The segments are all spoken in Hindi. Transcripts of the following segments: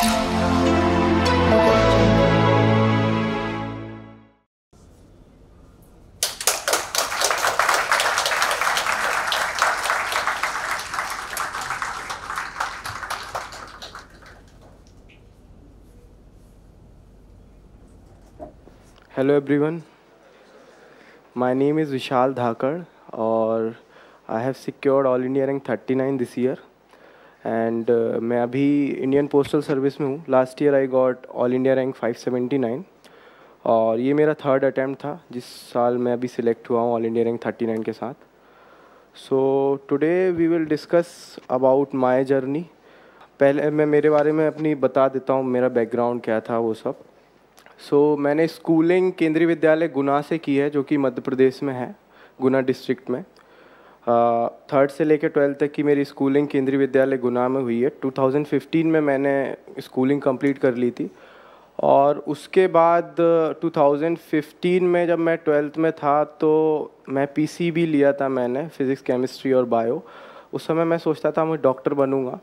Hello everyone, my name is Vishal Dhakar और I have secured All India Rank 39 this year and मैं अभी इंडियन पोस्टल सर्विस में हूँ. Last year I got all India rank 579 और ये मेरा थर्ड अटैम्प्ट था जिस साल मैं अभी सिलेक्ट हुआ हूँ ऑल इंडिया रैंक 39 के साथ. So today we will discuss about my journey. पहले मैं मेरे बारे में अपनी बता देता हूँ, मेरा बैकग्राउंड क्या था वो सब. मैंने स्कूलिंग केंद्रीय विद्यालय गुना से की है, जो कि मध्य प्रदेश में है, गुना डिस्ट्रिक्ट में. थर्ड से लेकर 12th तक की मेरी स्कूलिंग केंद्रीय विद्यालय गुना में हुई है. 2015 में मैंने स्कूलिंग कंप्लीट कर ली थी और उसके बाद 2015 में जब मैं 12th में था तो मैं पीसीबी लिया था मैंने, फिज़िक्स केमिस्ट्री और बायो. उस समय मैं सोचता था मैं डॉक्टर बनूंगा,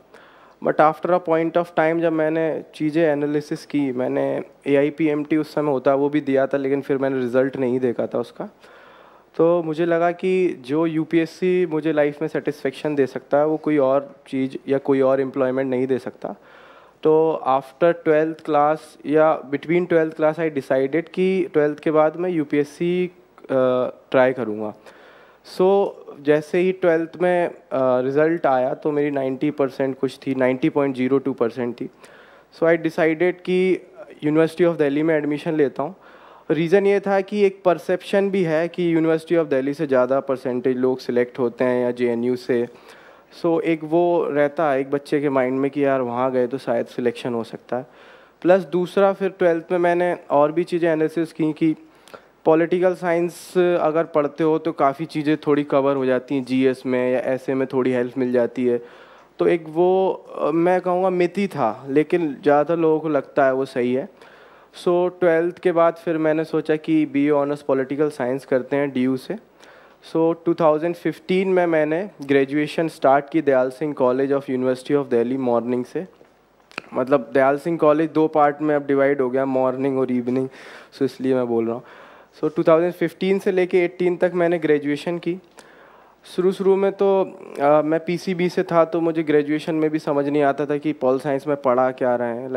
but after a point of time जब मैंने चीज़ें एनालिसिस की, मैंने AIPMT उस समय होता वो भी दिया था, लेकिन फिर मैंने रिज़ल्ट नहीं देखा था उसका. तो मुझे लगा कि जो UPSC मुझे लाइफ में सेटिस्फेक्शन दे सकता है वो कोई और चीज़ या कोई और एम्प्लॉयमेंट नहीं दे सकता. तो आफ्टर 12th क्लास या between 12th class I decided कि 12th के बाद मैं UPSC ट्राई करूँगा. जैसे ही 12th में रिज़ल्ट आया तो मेरी 90% कुछ थी, 90.02% थी. आई डिसाइडेड कि यूनिवर्सिटी ऑफ दिल्ली में एडमिशन लेता हूँ. रीज़न ये था कि एक परसेप्शन भी है कि यूनिवर्सिटी ऑफ दिल्ली से ज़्यादा परसेंटेज लोग सिलेक्ट होते हैं या JNU से. एक वो रहता है एक बच्चे के माइंड में कि यार वहाँ गए तो शायद सिलेक्शन हो सकता है. प्लस दूसरा फिर 12th में मैंने और भी चीज़ें एनालिसिस की कि पॉलिटिकल साइंस अगर पढ़ते हो तो काफ़ी चीज़ें थोड़ी कवर हो जाती हैं, GS में या ऐसे में थोड़ी हेल्प मिल जाती है. तो एक वो मैं कहूँगा मिथ ही था, लेकिन ज़्यादातर लोगों को लगता है वो सही है. 12th के बाद फिर मैंने सोचा कि BA ऑनर्स पॉलिटिकल साइंस करते हैं DU से. 2015 में मैंने ग्रेजुएशन स्टार्ट की Dayal Singh college of university of Delhi morning से. मतलब दयाल सिंह कॉलेज दो पार्ट में अब डिवाइड हो गया, मॉर्निंग और इवनिंग, इसलिए मैं बोल रहा हूँ. 2015 से लेके 18 तक मैंने ग्रेजुएशन की. शुरू में तो मैं PCB से था, तो मुझे ग्रेजुएशन में भी समझ नहीं आता था कि पॉल साइंस में पढ़ा क्या रहे हैं.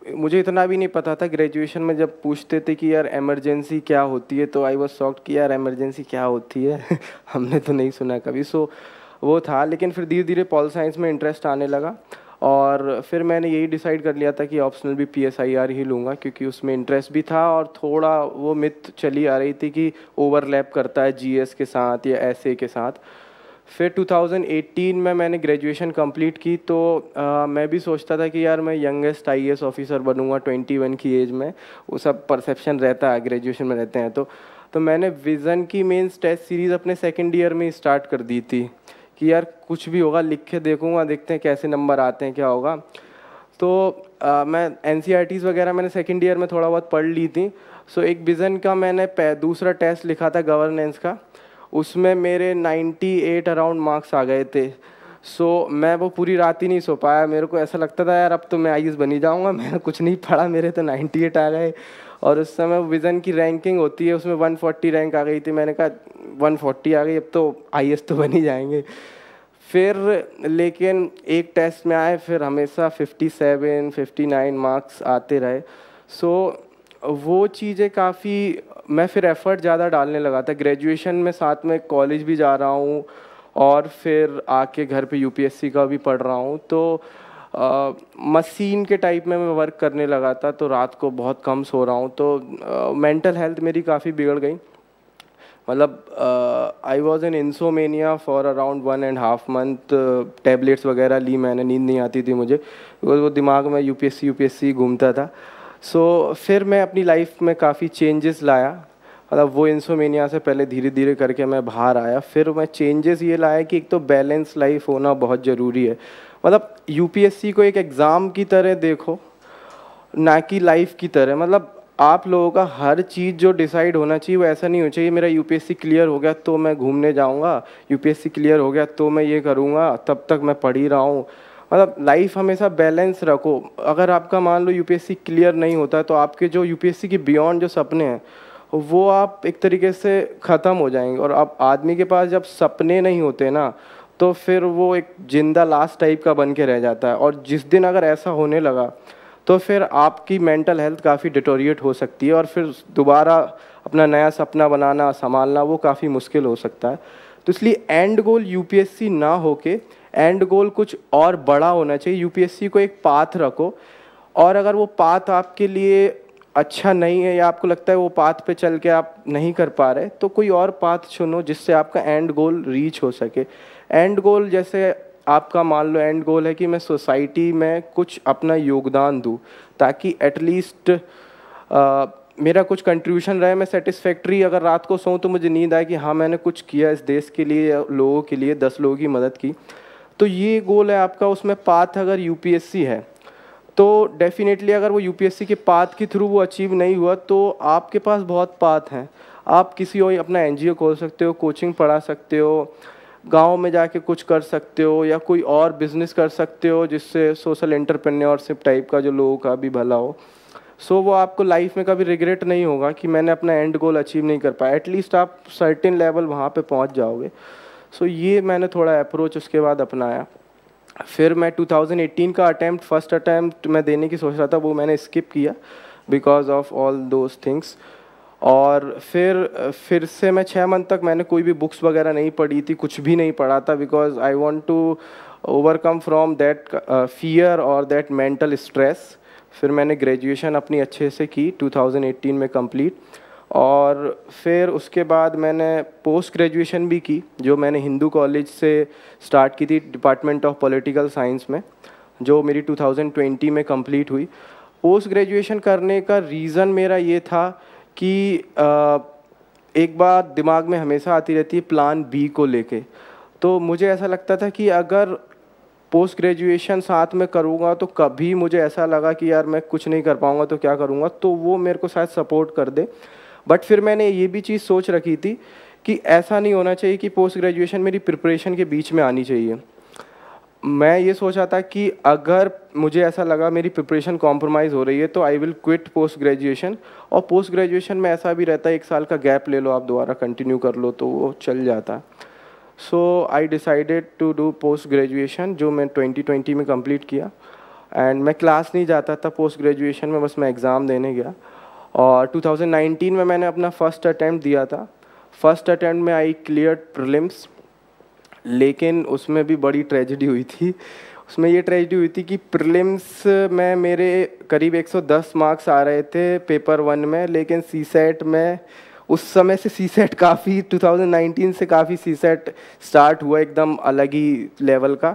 मुझे इतना भी नहीं पता था. ग्रेजुएशन में जब पूछते थे कि यार इमरजेंसी क्या होती है, तो आई वॉज शॉक्ड कि यार इमरजेंसी क्या होती है हमने तो नहीं सुना कभी. वो था, लेकिन फिर धीरे धीरे पॉल साइंस में इंटरेस्ट आने लगा और फिर मैंने यही डिसाइड कर लिया था कि ऑप्शनल भी PSIR ही लूँगा, क्योंकि उसमें इंटरेस्ट भी था और थोड़ा वो मिथ चली आ रही थी कि ओवरलैप करता है GS के साथ या SA के साथ. फिर 2018 में मैंने ग्रेजुएशन कंप्लीट की, तो मैं भी सोचता था कि यार मैं यंगेस्ट IAS ऑफिसर बनूंगा 21 की एज में. वो सब परसेप्शन रहता है, ग्रेजुएशन में रहते हैं. तो मैंने विज़न की मेंस टेस्ट सीरीज़ अपने सेकेंड ईयर में स्टार्ट कर दी थी कि यार कुछ भी होगा लिख के देखूंगा, देखते हैं कैसे नंबर आते हैं, क्या होगा. तो मैं NCERTs वगैरह मैंने सेकेंड ईयर में थोड़ा बहुत पढ़ ली थी. एक विज़न का मैंने दूसरा टेस्ट लिखा था गवर्नेंस का, उसमें मेरे 98 अराउंड मार्क्स आ गए थे. मैं वो पूरी रात ही नहीं सो पाया. मेरे को ऐसा लगता था यार अब तो मैं IAS बन ही जाऊँगा. मैंने कुछ नहीं पढ़ा, मेरे तो 98 आ गए. और उस समय विज़न की रैंकिंग होती है, उसमें 140 रैंक आ गई थी. मैंने कहा 140 आ गई, अब तो IAS तो बन ही जाएंगे. फिर लेकिन एक टेस्ट में आए, फिर हमेशा 57 59 मार्क्स आते रहे. वो चीज़ें काफ़ी मैं फिर एफ़र्ट ज़्यादा डालने लगा था. ग्रेजुएशन में साथ में कॉलेज भी जा रहा हूँ और फिर आके घर पे UPSC का भी पढ़ रहा हूँ. तो मशीन के टाइप में मैं वर्क करने लगा था, तो रात को बहुत कम सो रहा हूँ. तो मेंटल हेल्थ मेरी काफ़ी बिगड़ गई. मतलब I was in insomnia for around 1.5 month. Tablets वगैरह ली मैंने, नींद नहीं आती थी मुझे, वो दिमाग में UPSC घूमता था. फिर मैं अपनी लाइफ में काफ़ी चेंजेस लाया. मतलब वो इंसोमेनिया से पहले धीरे धीरे करके मैं बाहर आया. फिर मैं चेंजेस ये लाया कि एक तो बैलेंस लाइफ होना बहुत ज़रूरी है. मतलब UPSC को एक एग्ज़ाम की तरह देखो, ना कि लाइफ की तरह. मतलब आप लोगों का हर चीज़ जो डिसाइड होना चाहिए वो ऐसा नहीं होना चाहिए मेरा UPSC क्लियर हो गया तो मैं घूमने जाऊंगा, UPSC क्लियर हो गया तो मैं ये करूंगा, तब तक मैं पढ़ ही रहा हूँ. मतलब लाइफ हमेशा बैलेंस रखो। अगर आपका मान लो यूपीएससी क्लियर नहीं होता है तो आपके जो यूपीएससी के बियॉन्ड जो सपने हैं वो आप एक तरीके से ख़त्म हो जाएंगे। और अब आदमी के पास जब सपने नहीं होते ना तो फिर वो एक जिंदा लाश टाइप का बन के रह जाता है। और जिस दिन अगर ऐसा होने लगा तो फिर आपकी मेंटल हेल्थ काफ़ी डिटोरिएट हो सकती है और फिर दोबारा अपना नया सपना बनाना संभालना वो काफ़ी मुश्किल हो सकता है। तो इसलिए एंड गोल यूपीएससी ना होके एंड गोल कुछ और बड़ा होना चाहिए। यूपीएससी को एक पाथ रखो, और अगर वो पाथ आपके लिए अच्छा नहीं है या आपको लगता है वो पाथ पे चल के आप नहीं कर पा रहे तो कोई और पाथ चुनो जिससे आपका एंड गोल रीच हो सके। एंड गोल जैसे आपका मान लो एंड गोल है कि मैं सोसाइटी में कुछ अपना योगदान दूँ ताकि एटलीस्ट मेरा कुछ कंट्रीब्यूशन रहे, मैं सेटिस्फैक्ट्री अगर रात को सोऊं तो मुझे नींद आए कि हाँ मैंने कुछ किया इस देश के लिए या लोगों के लिए, 10 लोगों की मदद की। तो ये गोल है आपका। उसमें पाथ अगर यूपीएससी है तो डेफिनेटली अगर वो यूपीएससी के पाथ के थ्रू वो अचीव नहीं हुआ तो आपके पास बहुत पाथ हैं। आप किसी और अपना एनजीओ खोल सकते हो, कोचिंग पढ़ा सकते हो, गांव में जाके कुछ कर सकते हो या कोई और बिजनेस कर सकते हो जिससे सोशल एंटरप्रेन्योरशिप टाइप का जो लोगों का भी भला हो। सो वो आपको लाइफ में कभी रिग्रेट नहीं होगा कि मैंने अपना एंड गोल अचीव नहीं कर पाया। एटलीस्ट आप सर्टेन लेवल वहाँ पे पहुँच जाओगे। सो ये मैंने थोड़ा अप्रोच उसके बाद अपनाया। फिर मैं 2018 का फर्स्ट अटैम्प्ट मैं देने की सोच रहा था, वो मैंने स्किप किया because of all those things. और फिर से मैं 6 मंथ तक मैंने कोई भी बुक्स वगैरह नहीं पढ़ी थी, कुछ भी नहीं पढ़ा था, because I want to overcome from that fear और दैट मेंटल स्ट्रेस। फिर मैंने ग्रेजुएशन अपनी अच्छे से की 2018 में कंप्लीट, और फिर उसके बाद मैंने पोस्ट ग्रेजुएशन भी की जो मैंने हिंदू कॉलेज से स्टार्ट की थी डिपार्टमेंट ऑफ पॉलिटिकल साइंस में, जो मेरी 2020 में कंप्लीट हुई। पोस्ट ग्रेजुएशन करने का रीज़न मेरा ये था कि एक बात दिमाग में हमेशा आती रहती है प्लान बी को लेके। तो मुझे ऐसा लगता था कि अगर पोस्ट ग्रेजुएशन साथ में करूँगा तो कभी मुझे ऐसा लगा कि यार मैं कुछ नहीं कर पाऊँगा तो क्या करूँगा, तो वो मेरे को शायद सपोर्ट कर दे। बट फिर मैंने ये भी चीज़ सोच रखी थी कि ऐसा नहीं होना चाहिए कि पोस्ट ग्रेजुएशन मेरी प्रिपरेशन के बीच में आनी चाहिए। मैं ये सोचा था कि अगर मुझे ऐसा लगा मेरी प्रिपरेशन कॉम्प्रोमाइज़ हो रही है तो I will quit post graduation. और पोस्ट ग्रेजुएशन में ऐसा भी रहता है 1 साल का गैप ले लो, आप दोबारा कंटिन्यू कर लो तो वो चल जाता है। So I decided to do post graduation, जो मैं 2020 में कंप्लीट किया। एंड मैं क्लास नहीं जाता था पोस्ट ग्रेजुएशन में, बस मैं एग्ज़ाम देने गया। और 2019 में मैंने अपना फर्स्ट अटैम्प्ट दिया था। फर्स्ट अटैम्प्ट में आई क्लियर प्रीलिम्स, लेकिन उसमें भी बड़ी ट्रेजेडी हुई थी। उसमें ये ट्रेजेडी हुई थी कि प्रीलिम्स में मेरे करीब 110 मार्क्स आ रहे थे पेपर 1 में, लेकिन सीसेट में उस समय से सीसेट काफ़ी 2019 से काफ़ी सीसेट स्टार्ट हुआ एकदम अलग ही लेवल का।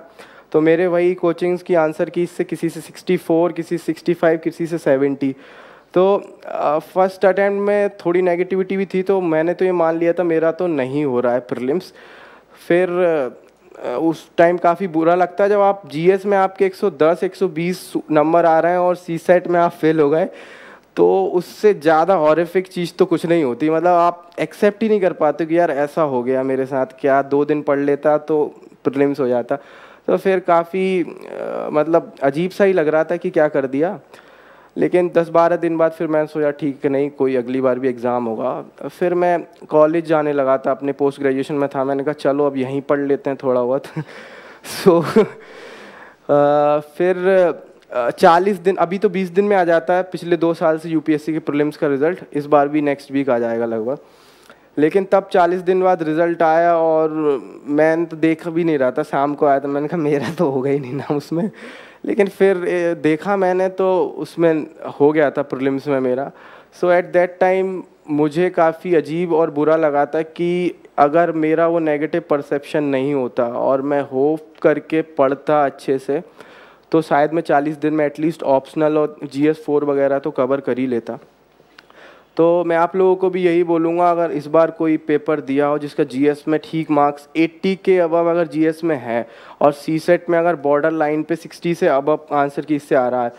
तो मेरे वही कोचिंग्स की आंसर की इससे किसी से 64, किसी 65, किसी से 70। तो फर्स्ट अटैम्प्ट में थोड़ी नेगेटिविटी भी थी, तो मैंने तो ये मान लिया था मेरा तो नहीं हो रहा है प्रीलिम्स। फिर उस टाइम काफ़ी बुरा लगता है जब आप जीएस में आपके 110 120 नंबर आ रहे हैं और सीसेट में आप फेल हो गए। तो उससे ज़्यादा हॉरिफिक चीज़ तो कुछ नहीं होती। मतलब आप एक्सेप्ट ही नहीं कर पाते कि यार ऐसा हो गया मेरे साथ, क्या 2 दिन पढ़ लेता तो प्रीलिम्स हो जाता। तो फिर काफ़ी मतलब अजीब सा ही लग रहा था कि क्या कर दिया। लेकिन 10-12 दिन बाद फिर मैंने सोचा ठीक है, नहीं कोई अगली बार भी एग्ज़ाम होगा। फिर मैं कॉलेज जाने लगा था, अपने पोस्ट ग्रेजुएशन में था, मैंने कहा चलो अब यहीं पढ़ लेते हैं थोड़ा बहुत। सो फिर 40 दिन, अभी तो 20 दिन में आ जाता है, पिछले 2 साल से यूपीएससी के प्रीलिम्स का रिज़ल्ट, इस बार भी नेक्स्ट वीक आ जाएगा लगभग। लेकिन तब 40 दिन बाद रिज़ल्ट आया और मैं तो देख भी नहीं रहा था, शाम को आया था, मैंने कहा मेरा तो होगा ही नहीं नाम उसमें। लेकिन फिर देखा मैंने तो उसमें हो गया था प्रीलिम्स में मेरा। सो एट दैट टाइम मुझे काफ़ी अजीब और बुरा लगा था कि अगर मेरा वो नेगेटिव परसेप्शन नहीं होता और मैं होप करके पढ़ता अच्छे से तो शायद मैं 40 दिन में एटलीस्ट ऑप्शनल और GS4 वगैरह तो कवर कर ही लेता। तो मैं आप लोगों को भी यही बोलूँगा, अगर इस बार कोई पेपर दिया हो जिसका GS में ठीक मार्क्स 80 के अबव अगर GS में है और सीसेट में अगर बॉर्डर लाइन पे 60 से अबव आंसर की इससे आ रहा है,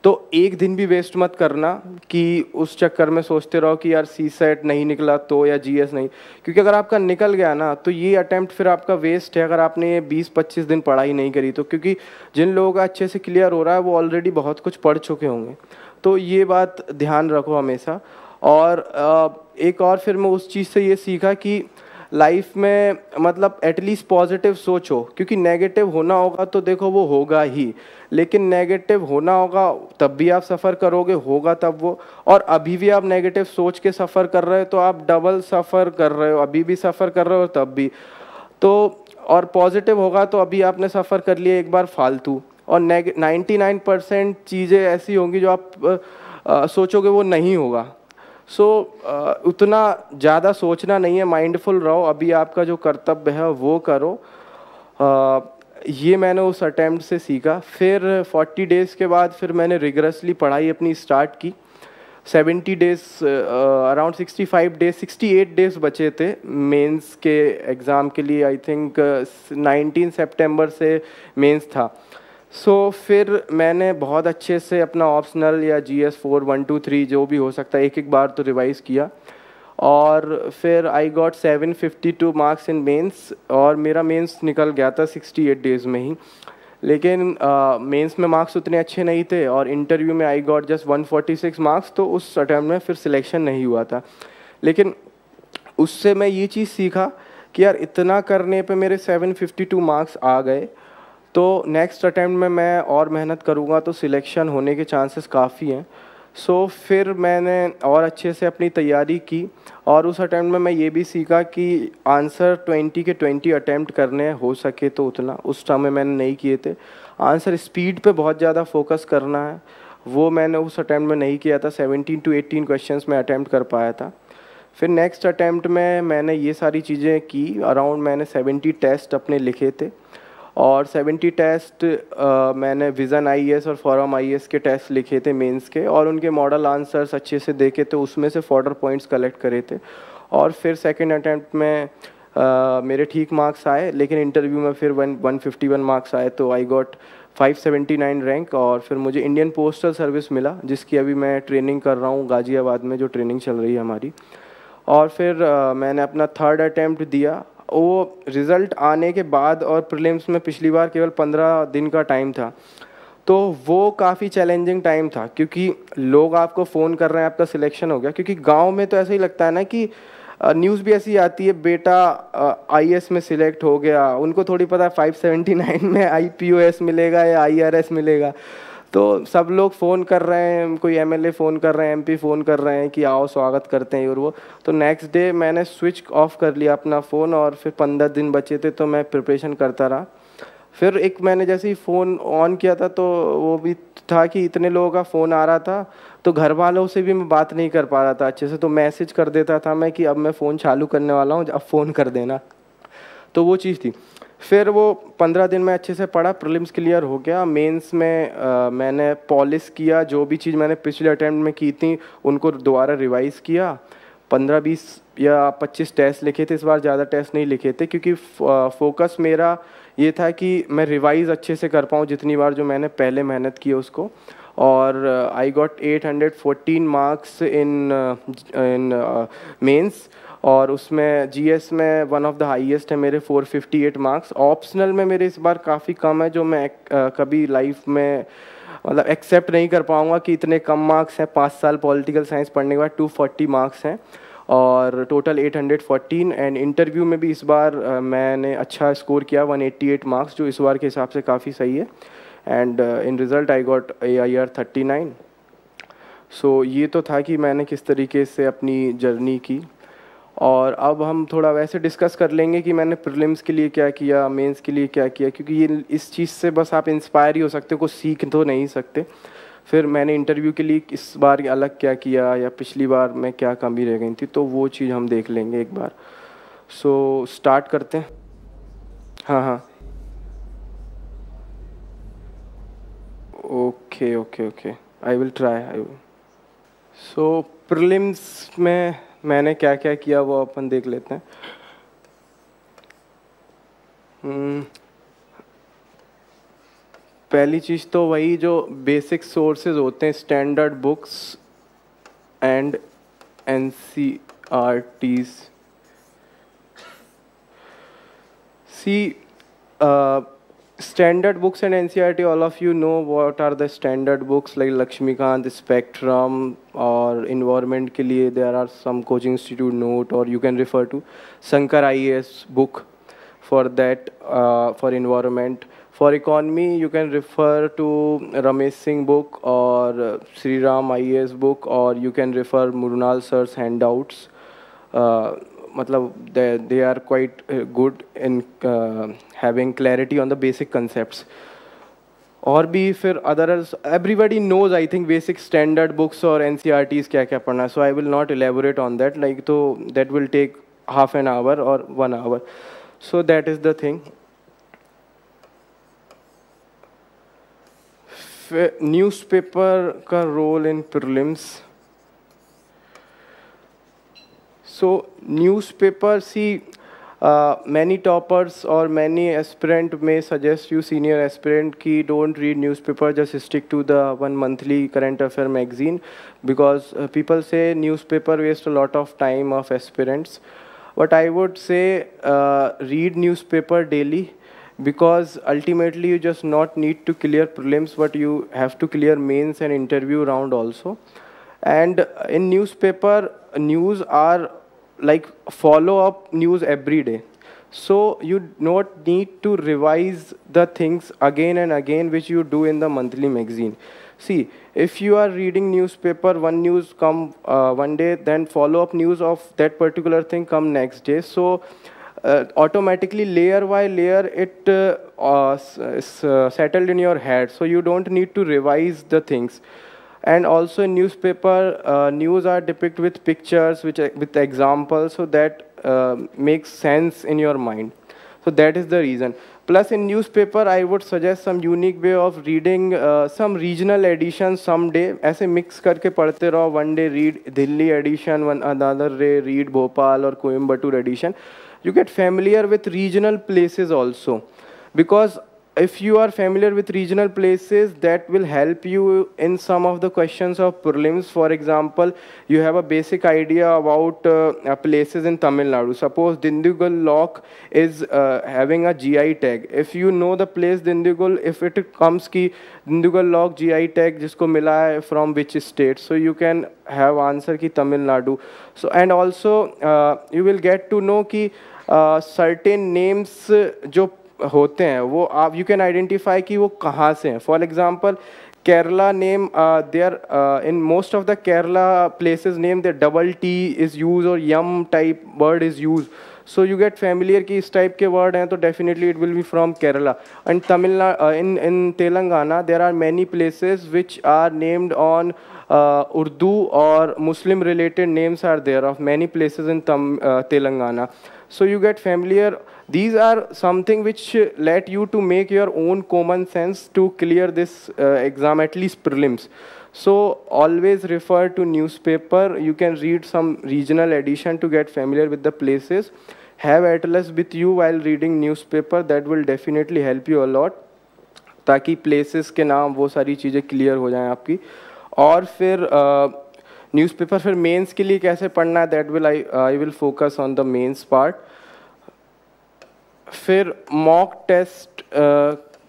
तो एक दिन भी वेस्ट मत करना कि उस चक्कर में सोचते रहो कि यार सी सेट नहीं निकला तो, या जीएस नहीं, क्योंकि अगर आपका निकल गया ना तो ये अटेम्प्ट फिर आपका वेस्ट है अगर आपने ये 20-25 दिन पढ़ाई नहीं करी तो, क्योंकि जिन लोगों का अच्छे से क्लियर हो रहा है वो ऑलरेडी बहुत कुछ पढ़ चुके होंगे। तो ये बात ध्यान रखो हमेशा। और एक और फिर मैं उस चीज़ से ये सीखा कि लाइफ में मतलब एटलीस्ट पॉजिटिव सोचो, क्योंकि नेगेटिव होना होगा तो देखो वो होगा ही, लेकिन नेगेटिव होना होगा तब भी आप सफ़र करोगे, होगा तब वो। और अभी भी आप नेगेटिव सोच के सफ़र कर रहे हो तो आप डबल सफ़र कर रहे हो, अभी भी सफ़र कर रहे हो तब भी। तो और पॉजिटिव होगा तो अभी आपने सफ़र कर लिया एक बार फालतू, और 99% चीज़ें ऐसी होंगी जो आप सोचोगे वो नहीं होगा। सो उतना ज़्यादा सोचना नहीं है, माइंडफुल रहो, अभी आपका जो कर्तव्य है वो करो। ये मैंने उस अटेम्प्ट से सीखा। फिर 40 डेज़ के बाद फिर मैंने रिगरसली पढ़ाई अपनी स्टार्ट की। 70 डेज़, अराउंड 65 डेज, 68 डेज़ बचे थे मेंस के एग्ज़ाम के लिए। आई थिंक 19 सितंबर से मेंस था। फिर मैंने बहुत अच्छे से अपना ऑप्शनल या GS4 1 2 3 जो भी हो सकता है एक एक बार तो रिवाइज़ किया, और फिर I got 752 marks in mains, और मेरा मेंस निकल गया था 68 डेज़ में ही। लेकिन मेंस में मार्क्स उतने अच्छे नहीं थे, और इंटरव्यू में आई गॉट जस्ट 146 मार्क्स, तो उस अटैम्प्ट में फिर सिलेक्शन नहीं हुआ था। लेकिन उससे मैं ये चीज़ सीखा कि यार इतना करने पे मेरे 752 मार्क्स आ गए, तो नेक्स्ट अटैम्प्ट में मैं और मेहनत करूँगा तो सिलेक्शन होने के चांसेस काफ़ी हैं। फिर मैंने और अच्छे से अपनी तैयारी की, और उस अटैम्प्ट में मैं ये भी सीखा कि आंसर 20 के 20 अटैम्प्ट करने हैं, हो सके तो उतना। उस समय मैंने नहीं किए थे। आंसर स्पीड पे बहुत ज़्यादा फोकस करना है, वो मैंने उस अटैम्प्ट में नहीं किया था। 17 to 18 क्वेश्चंस में अटैम्प्ट कर पाया था। फिर नेक्स्ट अटैम्प्ट में मैंने ये सारी चीज़ें की। अराउंड मैंने 70 टेस्ट अपने लिखे थे, और 70 टेस्ट मैंने विज़न आईएएस और फॉरम आईएएस के टेस्ट लिखे थे मेंस के, और उनके मॉडल आंसर्स अच्छे से देखे थे, उसमें से फॉर्डर पॉइंट्स कलेक्ट करे थे। और फिर सेकंड अटैम्प्ट में मेरे ठीक मार्क्स आए, लेकिन इंटरव्यू में फिर 151 मार्क्स आए, तो आई गॉट 579 रैंक। और फिर मुझे इंडियन पोस्टल सर्विस मिला, जिसकी अभी मैं ट्रेनिंग कर रहा हूँ गाज़ियाबाद में, जो ट्रेनिंग चल रही है हमारी। और फिर मैंने अपना थर्ड अटैम्प्ट दिया। वो रिज़ल्ट आने के बाद, और प्रीलिम्स में पिछली बार केवल 15 दिन का टाइम था, तो वो काफ़ी चैलेंजिंग टाइम था, क्योंकि लोग आपको फ़ोन कर रहे हैं आपका सिलेक्शन हो गया। क्योंकि गांव में तो ऐसा ही लगता है ना कि न्यूज़ भी ऐसी आती है, बेटा आईएएस में सिलेक्ट हो गया, उनको थोड़ी पता है 579 में आईपीओएस मिलेगा या आईआरएस मिलेगा। तो सब लोग फ़ोन कर रहे हैं, कोई एमएलए फ़ोन कर रहे हैं, एमपी फ़ोन कर रहे हैं कि आओ स्वागत करते हैं और वो। तो नेक्स्ट डे मैंने स्विच ऑफ कर लिया अपना फ़ोन, और फिर 15 दिन बचे थे तो मैं प्रिपरेशन करता रहा। फिर एक मैंने जैसे ही फ़ोन ऑन किया था, तो वो भी था कि इतने लोगों का फ़ोन आ रहा था, तो घर वालों से भी मैं बात नहीं कर पा रहा था अच्छे से। तो मैसेज कर देता था मैं कि अब मैं फ़ोन चालू करने वाला हूँ, अब फ़ोन कर देना। तो वो चीज़ थी। फिर वो 15 दिन में अच्छे से पढ़ा, प्रीलिम्स क्लियर हो गया। मेंस में मैंने पॉलिश किया, जो भी चीज़ मैंने पिछले अटेम्प्ट में की थी उनको दोबारा रिवाइज़ किया। 15-20 या 25 टेस्ट लिखे थे, इस बार ज़्यादा टेस्ट नहीं लिखे थे, क्योंकि फोकस मेरा ये था कि मैं रिवाइज़ अच्छे से कर पाऊँ जितनी बार जो मैंने पहले मेहनत की है उसको। और I got 814 marks in mains, और उसमें जीएस में वन ऑफ द हाईएस्ट है मेरे 458 मार्क्स। ऑप्शनल में मेरे इस बार काफ़ी कम है, जो मैं कभी लाइफ में मतलब एक्सेप्ट नहीं कर पाऊँगा कि इतने कम मार्क्स हैं। 5 साल पॉलिटिकल साइंस पढ़ने के बाद 240 मार्क्स हैं, और टोटल 814। एंड इंटरव्यू में भी इस बार मैंने अच्छा स्कोर किया, 188 मार्क्स, जो इस बार के हिसाब से काफ़ी सही है। And in result I got AIR 39। सो ये तो था कि मैंने किस तरीके से अपनी जर्नी की। और अब हम थोड़ा वैसे डिस्कस कर लेंगे कि मैंने प्रीलिम्स के लिए क्या किया, मेंस के लिए क्या किया, क्योंकि ये इस चीज़ से बस आप इंस्पायर ही हो सकते हो, कुछ सीख तो नहीं सकते। फिर मैंने इंटरव्यू के लिए इस बार अलग क्या किया, या पिछली बार में क्या कमी रह गई थी, तो वो चीज़ हम देख लेंगे एक बार। स्टार्ट करते हैं। हाँ हाँ, okay okay okay, I will try, I will. Prelims में मैंने क्या क्या किया वो अपन देख लेते हैं। पहली चीज़ तो वही जो बेसिक सोर्सेज होते हैं, standard books and NCRTs. See, standard books and NCRT, all of you know what are the standard books like Lakshmikant, Spectrum, or environment के लिए there are some coaching institute note, or you can refer to Shankar IAS book for that, for environment. For economy, you can refer to Ramesh Singh book or Sri Ram IAS book, or you can refer Murunal sir's handouts. मतलब they are quite good in having clarity on the basic concepts. और भी फिर others, everybody knows I think basic standard books और NCRTs क्या क्या पढ़ना है, so I will not elaborate on that, like तो that will take half an hour or 1 hour. So that is the thing. Newspaper का role in prelims. So newspaper, see, many toppers or many aspirant may suggest you, senior aspirant, ki don't read newspaper, just stick to the one monthly current affair magazine, because people say newspaper waste a lot of time of aspirants. But I would say read newspaper daily, because ultimately you just not need to clear prelims, but you have to clear mains and interview round also. And in newspaper, news are like follow-up news every day. So you not need to revise the things again and again which you do in the monthly magazine. See, if you are reading newspaper, one news come one day, then follow-up news of that particular thing come next day. So automatically layer by layer it settled in your head. So you don't need to revise the things. And also in newspaper, news are depicted with pictures, with examples, so that makes sense in your mind. So that is the reason. Plus in newspaper, I would suggest some unique way of reading some regional edition someday. ऐसे mix करके पढ़ते रहो. One day read Delhi edition, another day read Bhopal or Coimbatore edition. You get familiar with regional places also, because if you are familiar with regional places, that will help you in some of the questions of prelims. For example, you have a basic idea about places in Tamil Nadu. Suppose Dindigul Lock is having a GI tag. If you know the place Dindigul, if it comes ki Dindigul Lock GI tag jisko mila hai from which state, so you can have answer ki Tamil Nadu. So and also you will get to know ki certain names जो होते हैं वो आप यू कैन आइडेंटिफाई कि वो कहाँ से हैं. For example Kerala name, there in most of the Kerala places name there double T is use और यम type word is use. So you get familiar कि इस टाइप के वर्ड हैं तो definitely it will be from Kerala. And Tamil Nadu, in Telangana there are many places which are named on Urdu or Muslim related names are there of many places in Telangana. So you get familiar. These are something which let you to make your own common sense to clear this exam, at least prelims. So always refer to newspaper. You can read some regional edition to get familiar with the places. Have atlas with you while reading newspaper. That will definitely help you a lot. ताकि places के नाम वो सारी चीज़ें clear हो जाएं आपकी. और फिर न्यूज़पेपर फिर मेंस के लिए कैसे पढ़ना है, that will I will focus on the mains part. फिर मॉक टेस्ट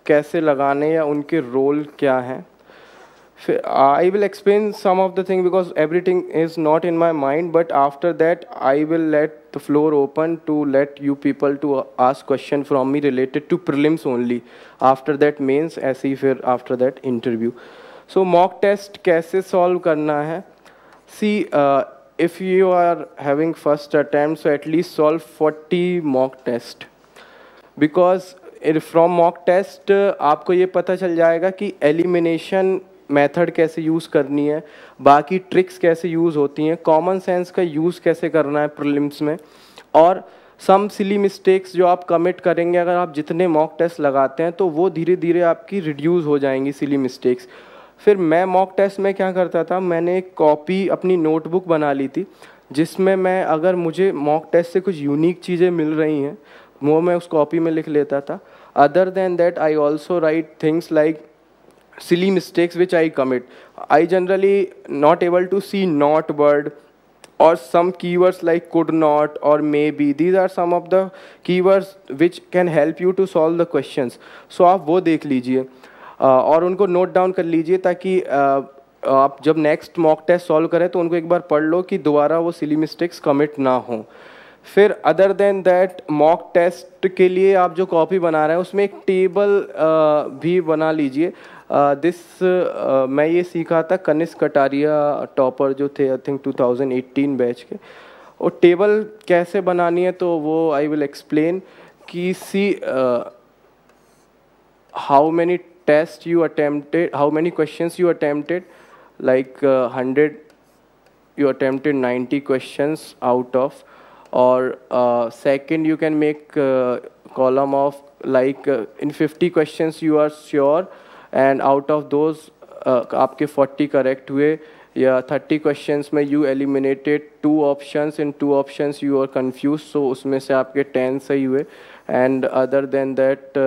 कैसे लगाने या उनके रोल क्या हैं. फिर I will explain some of the thing because everything is not in my mind, but after that I will let the floor open to let you people to ask question from me related to prelims only. After that mains, ऐसे ही फिर after that interview. So mock test कैसे सॉल्व करना है. See if you are having first attempt, so at least solve 40 mock test, because from mock test आपको ये पता चल जाएगा कि एलिमिनेशन मेथड कैसे यूज़ करनी है, बाकी ट्रिक्स कैसे यूज़ होती हैं, कॉमन सेंस का यूज़ कैसे करना है प्रीलिम्स में, और सम सिली मिस्टेक्स जो आप कमिट करेंगे अगर आप जितने मॉक टेस्ट लगाते हैं तो वो धीरे धीरे आपकी रिड्यूस हो जाएंगी सिली मिस्टेक्स. फिर मैं मॉक टेस्ट में क्या करता था, मैंने एक कॉपी अपनी नोटबुक बना ली थी जिसमें मैं अगर मुझे मॉक टेस्ट से कुछ यूनिक चीज़ें मिल रही हैं वो मैं उस कॉपी में लिख लेता था. Other than that I also right things like silly mistakes which I commit. I generally not able to see not word or some keywords like could not or maybe. These are some of the keywords which can help you to solve the questions. So आप वो देख लीजिए और उनको नोट डाउन कर लीजिए ताकि आप जब नेक्स्ट मॉक टेस्ट सॉल्व करें तो उनको एक बार पढ़ लो कि दोबारा वो सिली मिस्टेक्स कमिट ना हो. फिर other than that mock test के लिए आप जो कॉपी बना रहे हैं उसमें एक टेबल भी बना लीजिए. मैं ये सीखा था कनिष्क कटारिया टॉपर जो थे आई थिंक 2018 बैच के. और टेबल कैसे बनानी है तो वो आई विल एक्सप्लेन कि see how many test you attempted, how many questions you attempted, like 100 you attempted 90 questions out of, or second you can make column of like in 50 questions you are sure and out of those आपके 40 correct हुए, या 30 questions में you eliminated 2 options, in 2 options you are confused so उसमें से आपके 10 सही हुए. and other than that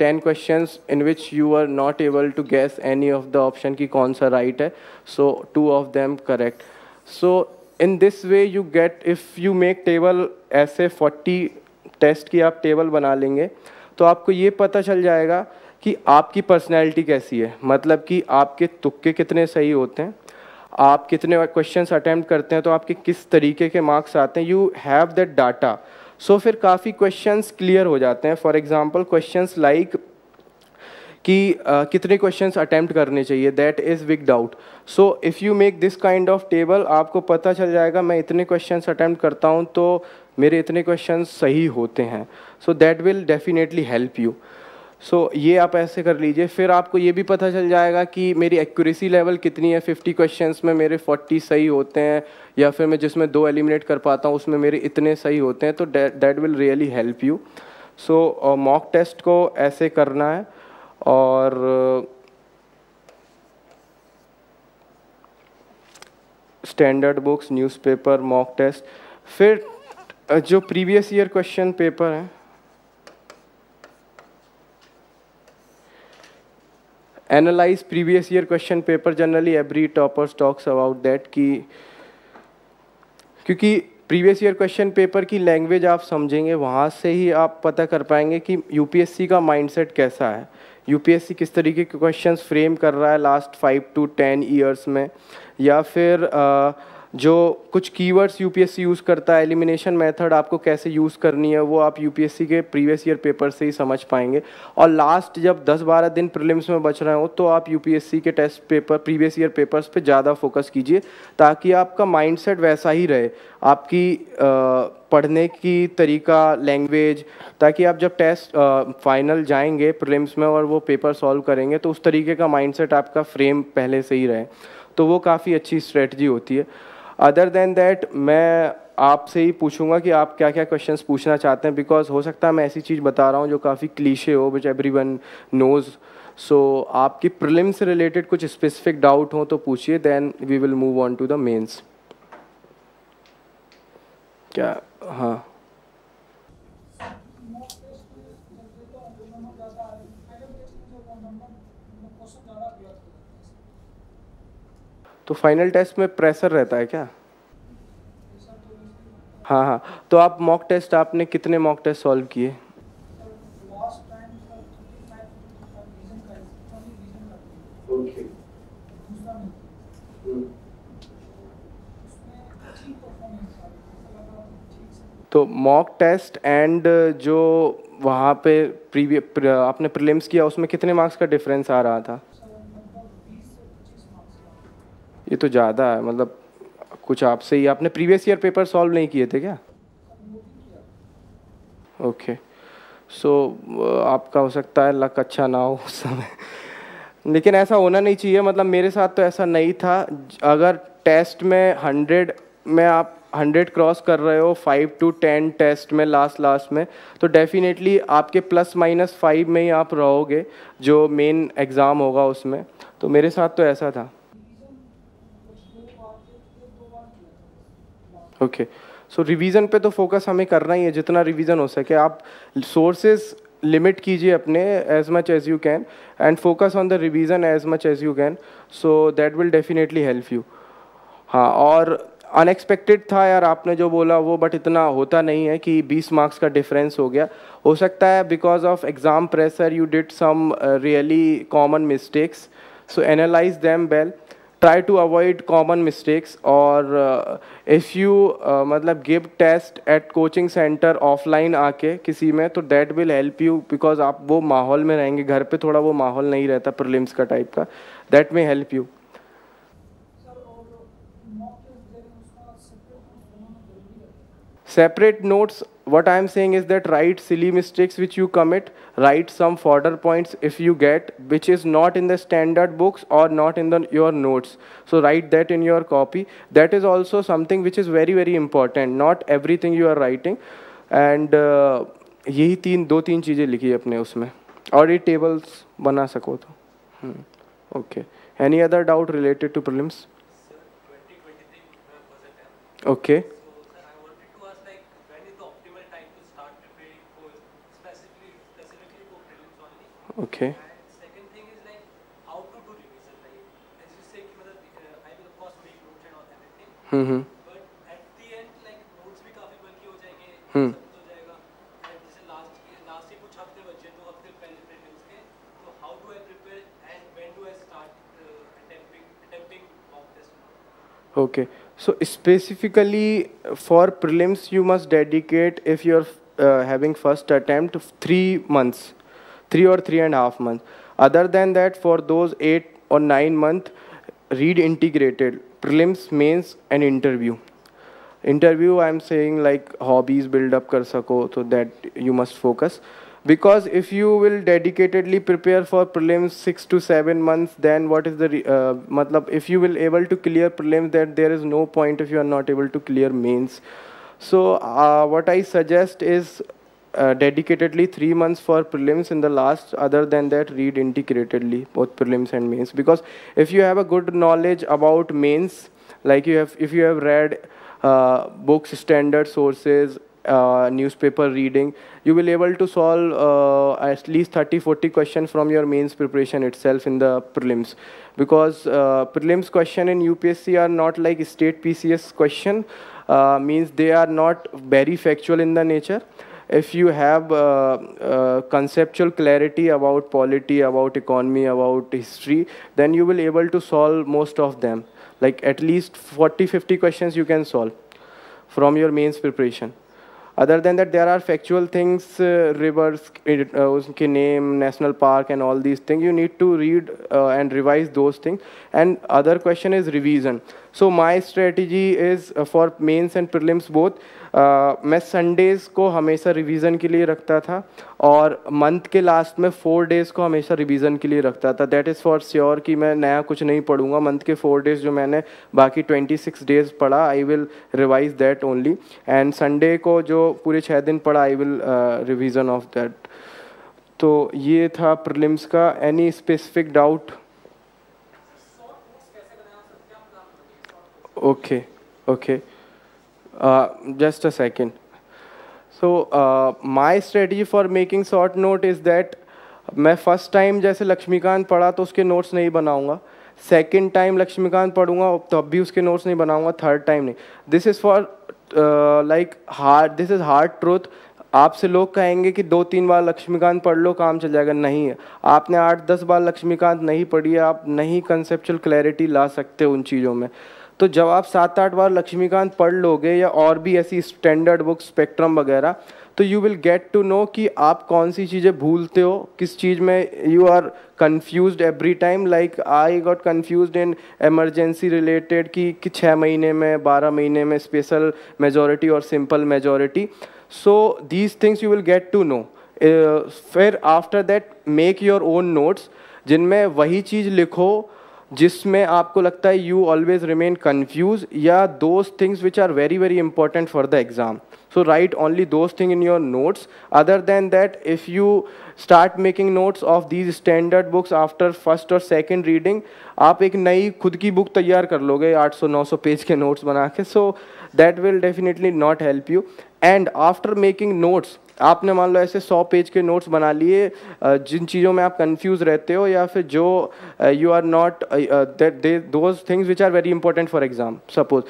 10 questions in which you are not able to guess any of the option की कौन सा right है, so 2 of them correct. So in this way you get, if you make table ऐसे 40 टेस्ट की आप टेबल बना लेंगे तो आपको ये पता चल जाएगा कि आपकी पर्सनैलिटी कैसी है. मतलब कि आपके तुक्के कितने सही होते हैं, आप कितने क्वेश्चंस अटेम्प्ट करते हैं, तो आपके किस तरीके के मार्क्स आते हैं. You have that data. So फिर काफ़ी क्वेश्चंस क्लियर हो जाते हैं. फॉर एग्जांपल क्वेश्चंस लाइक कि कितने क्वेश्चंस अटेम्प्ट करने चाहिए, that is big doubt. So if you make this kind of table आपको पता चल जाएगा मैं इतने क्वेश्चंस अटेम्प्ट करता हूँ तो मेरे इतने क्वेश्चंस सही होते हैं. So that will definitely help you. So ये आप ऐसे कर लीजिए. फिर आपको ये भी पता चल जाएगा कि मेरी एक्यूरेसी लेवल कितनी है. 50 क्वेश्चंस में मेरे 40 सही होते हैं, या फिर मैं जिसमें 2 एलिमिनेट कर पाता हूँ उसमें मेरे इतने सही होते हैं. तो that will really help you. So mock test को ऐसे करना है. और standard books, newspaper, mock test. फिर जो प्रीवियस ईयर क्वेश्चन पेपर हैं, analyse previous year question paper. Generally every toppers talks about that कि क्योंकि प्रीवियस ईयर क्वेश्चन पेपर की लैंग्वेज आप समझेंगे, वहाँ से ही आप पता कर पाएंगे कि यूपीएससी का माइंडसेट कैसा है, यूपीएससी किस तरीके के क्वेश्चंस फ्रेम कर रहा है लास्ट 5 to 10 ईयर्स में. या फिर जो कुछ कीवर्ड्स यूपीएससी यूज़ करता है, एलिमिनेशन मेथड आपको कैसे यूज़ करनी है, वो आप यूपीएससी के प्रीवियस ईयर पेपर से ही समझ पाएंगे. और लास्ट जब 10-12 दिन प्रीलिम्स में बच रहे हो तो आप यूपीएससी के test paper, previous year papers पे ज़्यादा फोकस कीजिए ताकि आपका माइंडसेट वैसा ही रहे, आपकी पढ़ने की तरीका, लैंग्वेज, ताकि आप जब टेस्ट फाइनल जाएंगे प्रीलिम्स में और वो पेपर सॉल्व करेंगे तो उस तरीके का माइंडसेट आपका फ्रेम पहले से ही रहे. तो वो काफ़ी अच्छी स्ट्रेटजी होती है. अदर देन दैट मैं आपसे ही पूछूंगा कि आप क्या क्या क्वेश्चंस पूछना चाहते हैं, बिकॉज हो सकता है मैं ऐसी चीज़ बता रहा हूँ जो काफ़ी क्लीशे हो, विच एवरीवन नोज़. सो आपकी प्रीलिम से रिलेटेड कुछ स्पेसिफिक डाउट हो तो पूछिए, then we will move on to the mains. क्या? हाँ, तो फाइनल टेस्ट में प्रेशर रहता है क्या? हाँ हाँ. तो आप मॉक टेस्ट, आपने कितने मॉक टेस्ट सॉल्व किए? तो मॉक टेस्ट एंड जो वहाँ पे आपने प्रीलिम्स किया उसमें कितने मार्क्स का डिफरेंस आ रहा था? ये तो ज़्यादा है. मतलब कुछ आपसे ही, आपने प्रीवियस ईयर पेपर सॉल्व नहीं किए थे क्या? ओके. सो आपका हो सकता है लक अच्छा ना हो उस समय, लेकिन ऐसा होना नहीं चाहिए. मतलब मेरे साथ तो ऐसा नहीं था. अगर टेस्ट में 100 में आप 100 क्रॉस कर रहे हो 5 to 10 टेस्ट में लास्ट में, तो डेफिनेटली आपके ±5 में ही आप रहोगे जो मेन एग्ज़ाम होगा उसमें. तो मेरे साथ तो ऐसा था. ओके. सो रिवीजन पे तो फोकस हमें करना ही है, जितना रिवीजन हो सके. आप सोर्सेज लिमिट कीजिए अपने as much as you can and focus on the revision as much as you can, so that will definitely help you. हाँ, और अनएक्सपेक्टेड था यार आपने जो बोला वो, बट इतना होता नहीं है कि 20 मार्क्स का डिफरेंस हो गया। हो सकता है because of exam pressure you did some really common mistakes, so analyse them well, try to avoid common mistakes. और इफ़ यू मतलब give test at coaching centre offline आके किसी में, तो that will help you because आप वो माहौल में रहेंगे, घर पे थोड़ा वो माहौल नहीं रहता प्रीलिम्स का टाइप का, that may help you. Separate notes, what I am saying is that write silly mistakes which you commit, write some fodder points if you get, which is not in the standard books or not in your notes. So write that in your copy. That is also something which is very, very important. Not everything you are writing. And यही दो तीन चीज़ें लिखी अपने उसमें, और ये tables बना सको तो। Okay. Any other doubt related to prelims? Okay. Okay. And second thing is like how to do revision. Like as you say, कि मतलब I will of course make notes and all everything. But at the end like notes भी काफी बल्कि हो जाएंगे, सब कुछ हो जाएगा. And जैसे last ही कुछ हफ्ते बचे, 2 हफ्ते पहले prelims के, तो how do I prepare and when do I start attempting mock test? Okay. So specifically for prelims, you must dedicate, if you're having first attempt, 3 months. 3 or 3.5 months. Other than that, for those 8 or 9 months, read integrated prelims, mains, and interview. Interview, I'm saying like hobbies build up kar sako, so that you must focus. Because if you will dedicatedly prepare for prelims 6 to 7 months, then what is the matlab, if you will able to clear prelims, that there is no point if you are not able to clear mains. So what I suggest is dedicatedly 3 months for prelims in the last. Other than that, read integratedly both prelims and mains, because if you have a good knowledge about mains, like if you have read books, standard sources, newspaper reading, you will able to solve at least 30-40 questions from your mains preparation itself in the prelims. Because prelims question in UPSC are not like state PCS question, means they are not very factual in the nature. If you have conceptual clarity about polity, about economy, about history, then you will able to solve most of them. Like at least 40-50 questions you can solve from your mains preparation. Other than that, there are factual things, rivers, uske name, national park, and all these things. You need to read and revise those things. And other question is revision. So my strategy is for mains and prelims both. मैं संडेज को हमेशा रिवीजन के लिए रखता था, और मंथ के लास्ट में 4 डेज़ को हमेशा रिवीजन के लिए रखता था. दैट इज़ फॉर श्योर कि मैं नया कुछ नहीं पढ़ूंगा. मंथ के 4 डेज़ जो मैंने बाकी 26 डेज़ पढ़ा, I will revise that only. And Sunday को जो पूरे 6 दिन पढ़ा, I will revision of that. तो ये था प्रीलिम्स का. Any specific doubt? Okay okay, just a second. So my strategy for making short note is that मैं फर्स्ट टाइम जैसे लक्ष्मीकांत पढ़ा तो उसके नोट्स नहीं बनाऊंगा. सेकंड टाइम लक्ष्मीकांत पढ़ूंगा तब भी उसके नोट्स नहीं बनाऊंगा. थर्ड टाइम नहीं. This is for like hard, this is hard truth. आपसे लोग कहेंगे कि 2-3 बार लक्ष्मीकांत पढ़ लो काम चल जाएगा. नहीं है. आपने 8-10 बार लक्ष्मीकांत नहीं पढ़ी है, आप नहीं कंसेप्चुअल क्लैरिटी ला सकते उन चीज़ों में. तो जब आप 7-8 बार लक्ष्मीकांत पढ़ लोगे, या और भी ऐसी स्टैंडर्ड बुक, स्पेक्ट्रम वगैरह, तो you will get to know कि आप कौन सी चीज़ें भूलते हो, किस चीज़ में you are confused every time. Like I got confused in emergency related कि 6 महीने में, 12 महीने में स्पेशल मेजॉरिटी और simple majority. So these things you will get to know. फिर after that make your own notes, जिनमें वही चीज़ लिखो जिसमें आपको लगता है यू ऑलवेज रिमेन कन्फ्यूज, या those things which are very very important for the exam. So write only those things in your notes. Other than that, if you start making notes of these standard books after first or second reading, आप एक नई खुद की बुक तैयार कर लोगे 800-900 पेज के नोट्स बना के. So that will definitely not help you. And after making notes, आपने मान लो ऐसे 100 पेज के नोट्स बना लिए जिन चीज़ों में आप कंफ्यूज रहते हो, या फिर जो you are not those things which are very important for exam. Suppose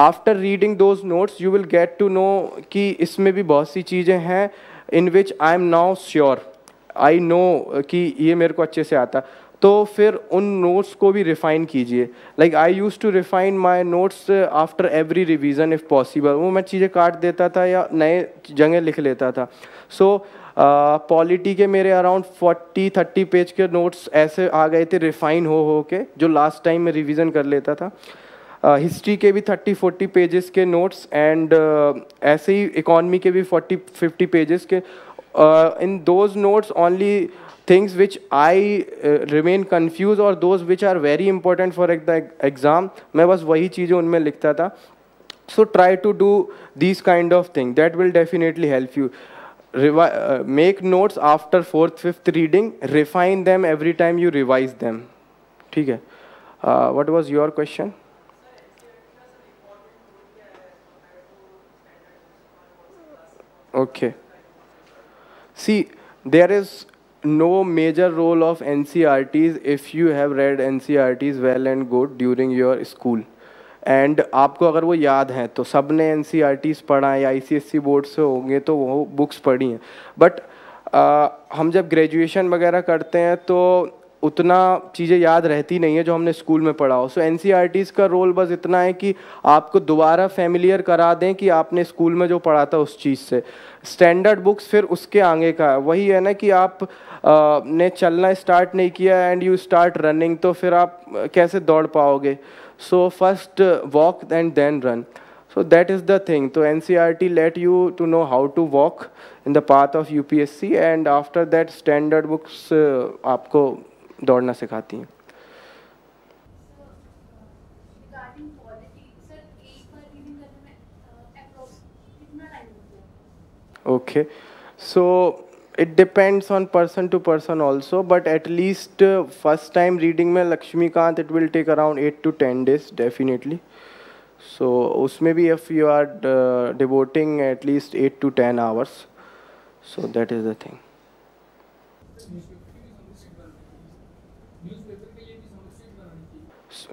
after reading those notes you will get to know कि इसमें भी बहुत सी चीज़ें हैं in which I am now sure, I know कि ये मेरे को अच्छे से आता. तो फिर उन नोट्स को भी रिफ़ाइन कीजिए. Like I use to refine my notes after every revision if possible. वो मैं चीज़ें काट देता था या नए जगह लिख लेता था. सो पॉलिटी के मेरे अराउंड 40-30 पेज के नोट्स ऐसे आ गए थे रिफ़ाइन हो के, जो लास्ट टाइम में रिवीजन कर लेता था. हिस्ट्री के भी 30-40 पेजेस के नोट्स, एंड ऐसे ही इकॉनमी के भी 40-50 पेजेस के. In those notes only things which I remain confused or those which are very important for the exam, मैं बस वही चीज़ें उनमें लिखता था. So try to do these kind of things. That will definitely help you. Make notes after 4th-5th reading. Refine them every time you revise them. ठीक है. What was your question? Okay. See, there is no major role of NCERTs if you have read NCERTs well and good during your school. And आपको अगर वो याद है तो सब ने NCERTs पढ़ा है या ICSE बोर्ड से होंगे तो वो बुक्स पढ़ी हैं. बट हम जब ग्रेजुएशन वगैरह करते हैं तो उतना चीज़ें याद रहती नहीं है जो हमने स्कूल में पढ़ा हो. सो NCERTs का रोल बस इतना है कि आपको दोबारा फेमिलियर करा दें कि आपने स्कूल में जो पढ़ा था उस चीज़ से. स्टैंडर्ड बुक्स फिर उसके आगे का है. वही है ना कि आप ने चलना स्टार्ट नहीं किया एंड यू स्टार्ट रनिंग, तो फिर आप कैसे दौड़ पाओगे. So first walk and then run. So that is the thing. So NCERT let you to know how to walk in the path of UPSC, and after that standard books आपको दौड़ना सिखाती हैं. Okay, so it depends on person to person also, but at least first time reading में Lakshmikant it will take around 8 to 10 days definitely. So उसमें भी if you are devoting at least 8 to 10 hours, so that is the thing.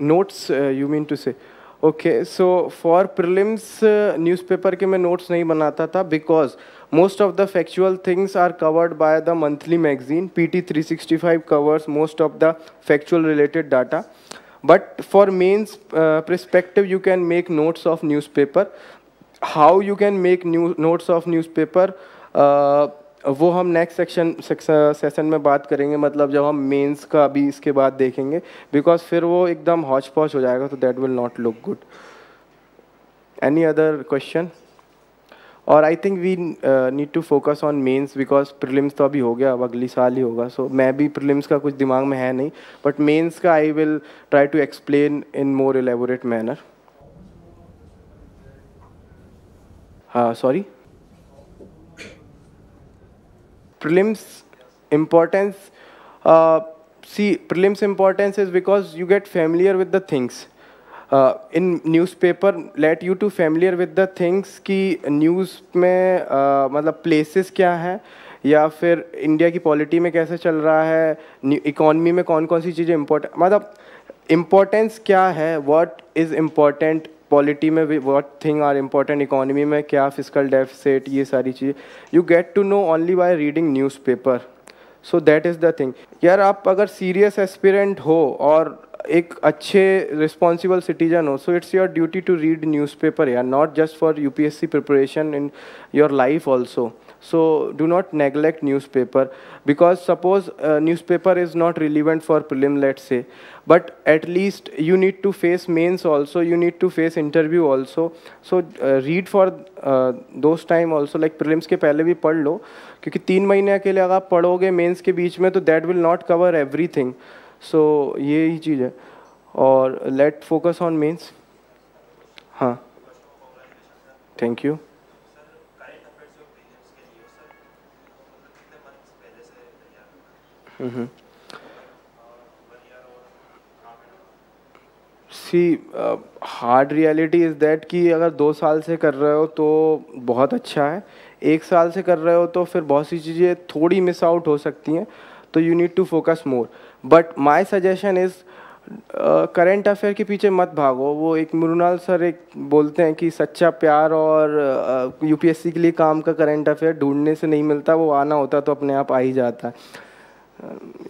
Notes you mean to say? Okay, so for prelims newspaper के मैं notes नहीं बनाता था because most of the factual things are covered by the monthly magazine. PT 365 covers most of the factual related data. But for mains perspective, you can make notes of newspaper. How you can make notes of newspaper, वो हम नेक्स्ट सेशन में बात करेंगे. मतलब जब हम मेंस का अभी इसके बाद देखेंगे, बिकॉज फिर वो एकदम हौच पौच हो जाएगा, तो that will not look good. Any other question? और I think we need to focus on mains because prelims तो अभी हो गया, अब अगली साल ही होगा. सो मैं भी प्रीलिम्स का कुछ दिमाग में है नहीं, बट मेंस का I will try to explain in more elaborate manner. हाँ, sorry. Prelims importance, see, prelims importance is because you get familiar with the things. In newspaper let you to familiar with the things कि news में मतलब places क्या है, या फिर इंडिया की पॉलिटी में कैसे चल रहा है, इकॉनमी में कौन कौन सी चीज़ें इम्पोर्टेंट, मतलब इम्पोर्टेंस क्या है, व्हाट इज़ इम्पोर्टेंट पॉलिटी में, what thing are important economy में, क्या फिजिकल डेफिसिट, ये सारी चीज़ें you get to know only by reading newspaper. So that is the thing. यार आप अगर सीरियस एस्पिरेंट हो और एक अच्छे रिस्पॉन्सिबल सिटीजन हो, so it's your duty to read newspaper यार, not just for UPSC preparation, in your life also. So do not neglect newspaper, because suppose newspaper is not relevant for prelim, let's say, but at least you need to face mains also, you need to face interview also. So read for those time also, like prelims के पहले भी पढ़ लो, क्योंकि 3 महीने के लिए अगर आप पढ़ोगे मेंस के बीच में तो that will not cover everything. So ये ही चीज़ है, और let focus on mains. हाँ, thank you. Mm-hmm. See hard reality is that कि अगर 2 साल से कर रहे हो तो बहुत अच्छा है, 1 साल से कर रहे हो तो फिर बहुत सी चीज़ें थोड़ी मिस आउट हो सकती हैं, तो you need to focus more. But my suggestion is current affair के पीछे मत भागो। वो एक मृणाल सर एक बोलते हैं कि सच्चा प्यार और यूपीएससी के लिए काम का करंट अफेयर ढूंढने से नहीं मिलता, वो आना होता तो अपने आप आ ही जाता है।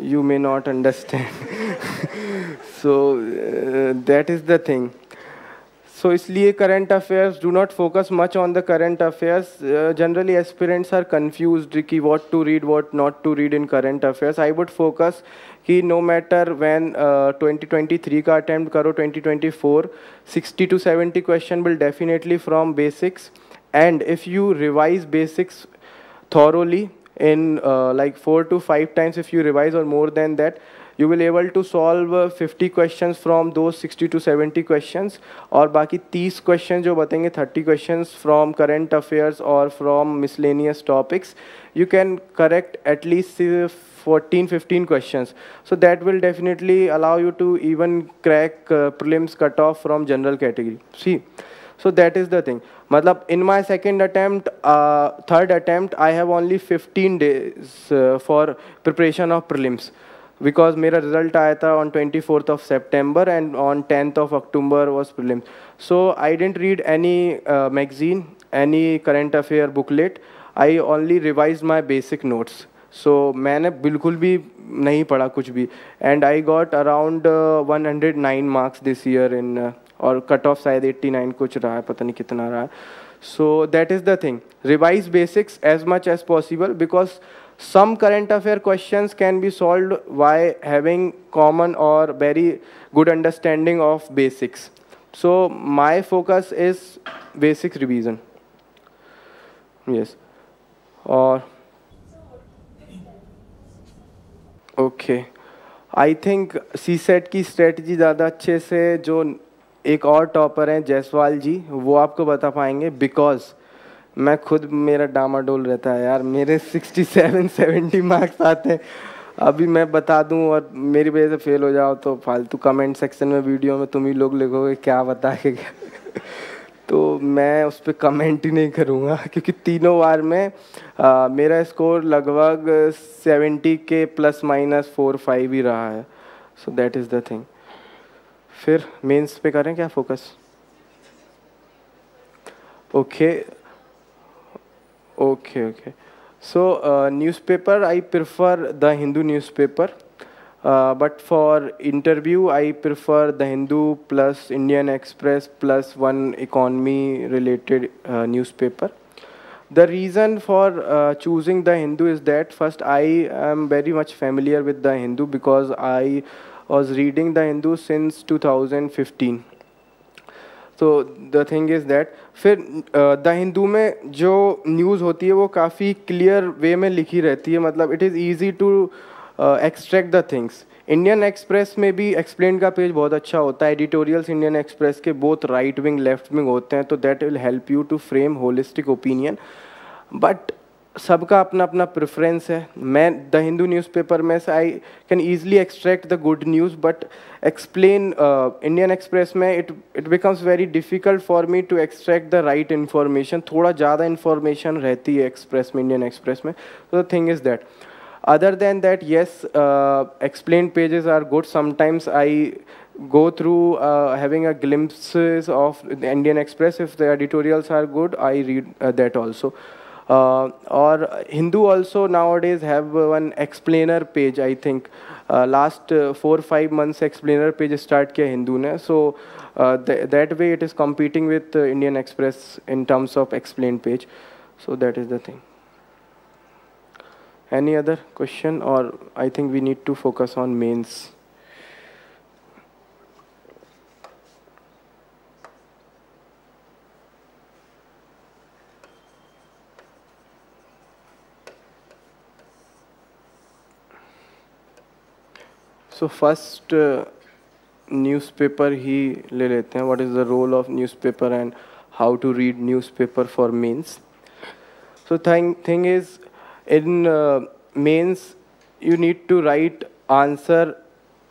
You may not understand. So that is the thing. So इसलिए current affairs, do not focus much on the current affairs. Generally aspirants are confused कि what to read, what not to read in current affairs. I would focus कि no matter when 2023 का attempt करो 2024, 60 to 70 question will definitely from basics, and if you revise basics thoroughly in like 4 to 5 times, if you revise or more than that, you will able to solve 50 questions from those 60 to 70 questions, और बाकी 30 questions जो बतेंगे 30 questions from current affairs or from miscellaneous topics, you can correct at least 14-15 questions. So that will definitely allow you to even crack prelims cutoff from general category. See, so that is the thing. मतलब in my second attempt, third attempt, I have only 15 days for preparation of prelims, because मेरा result आया था on 24th of September and on 10th of October was prelims. So I didn't read any magazine, any current affair booklet. I only revised my basic notes. So मैंने बिल्कुल भी नहीं पढ़ा कुछ भी, and I got around 109 marks this year in और कट ऑफ शायद 89 कुछ रहा है, पता नहीं कितना रहा है. So that is the thing, revise basics as much as possible, because some current affair questions can be solved by having common or very good understanding of basics. So my focus is basic revision. Yes. Or okay, I think CSAT की स्ट्रेटजी ज़्यादा अच्छे से जो एक और टॉपर हैं जायसवाल जी, वो आपको बता पाएंगे, बिकॉज मैं खुद मेरा डामाडोल रहता है यार, मेरे 67-70 मार्क्स आते हैं. अभी मैं बता दूं और मेरी वजह से फेल हो जाओ तो फालतू कमेंट सेक्शन में वीडियो में तुम ही लोग लिखोगे क्या बता के क्या. तो मैं उस पर कमेंट ही नहीं करूँगा, क्योंकि तीनों बार में मेरा स्कोर लगभग 70 के ±4-5 ही रहा है. So that is the thing. फिर मेंस पे करें क्या focus? Okay okay okay. So newspaper I prefer the Hindu newspaper, but for interview I prefer the Hindu plus Indian Express plus one economy related newspaper. The reason for choosing the Hindu is that first I am very much familiar with the Hindu because I was reading the Hindu since 2015. तो द थिंग इज़ दैट फिर द हिंदू में जो न्यूज़ होती है वो काफ़ी क्लियर वे में लिखी रहती है, मतलब it is easy to extract the things. Indian express में भी एक्सप्लेन का पेज बहुत अच्छा होता है. एडिटोरियल्स इंडियन एक्सप्रेस के both right wing left wing होते हैं, तो that will help you to frame holistic opinion. But सबका अपना अपना प्रेफरेंस है. मैं द हिंदू न्यूज़पेपर में से I can easily extract the good news, but explain Indian express में it becomes very difficult for me to extract the right information. थोड़ा ज़्यादा इन्फॉर्मेशन रहती है एक्सप्रेस में, इंडियन एक्सप्रेस में. तो the thing is that other than that, yes, explained pages are good. Sometimes I go through having a glimpses of the Indian Express. If the editorials are good, I read that also. Or Hindu also nowadays have one explainer page. I think last 4-5 months explainer page start किया Hindu ने. So that way it is competing with Indian Express in terms of explained page. So that is the thing. Any other question, or I think we need to focus on mains? So first newspaper ही ले लेते हैं. What is the role of newspaper and how to read newspaper for mains? So thing is, in mains you need to write answer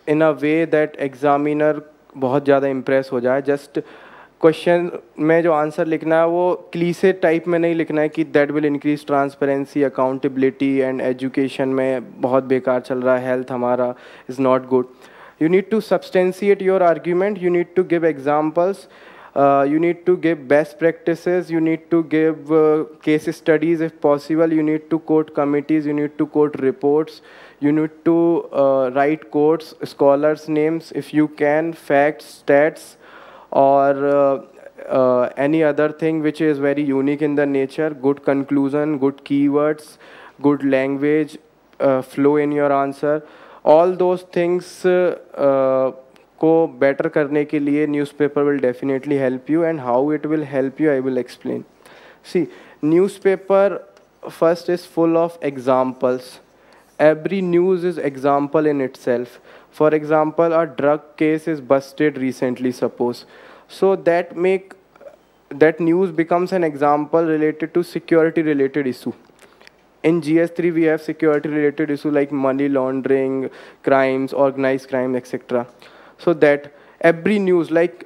in a way that examiner बहुत ज़्यादा impress हो जाए. Just क्वेश्चन में जो आंसर लिखना है वो क्लीसे टाइप में नहीं लिखना है कि that will increase transparency, accountability and education में बहुत बेकार चल रहा है, हेल्थ हमारा is not good. You need to substantiate your argument, you need to give examples, you need to give best practices, you need to give case studies if possible, you need to quote committees, you need to quote reports, you need to write quotes, scholars names if you can, facts, stats, or any other thing which is very unique in the nature, good conclusion, good keywords, good language, flow in your answer. All those things को better करने के लिए newspaper will definitely help you, and how it will help you I will explain. See, newspaper first is full of examples. Every news is example in itself. For example, a drug case is busted recently, suppose. So that news becomes an example related to security related issue. In GS3 we have security related issue like money laundering, crimes, organized crime, etc. So that every news, like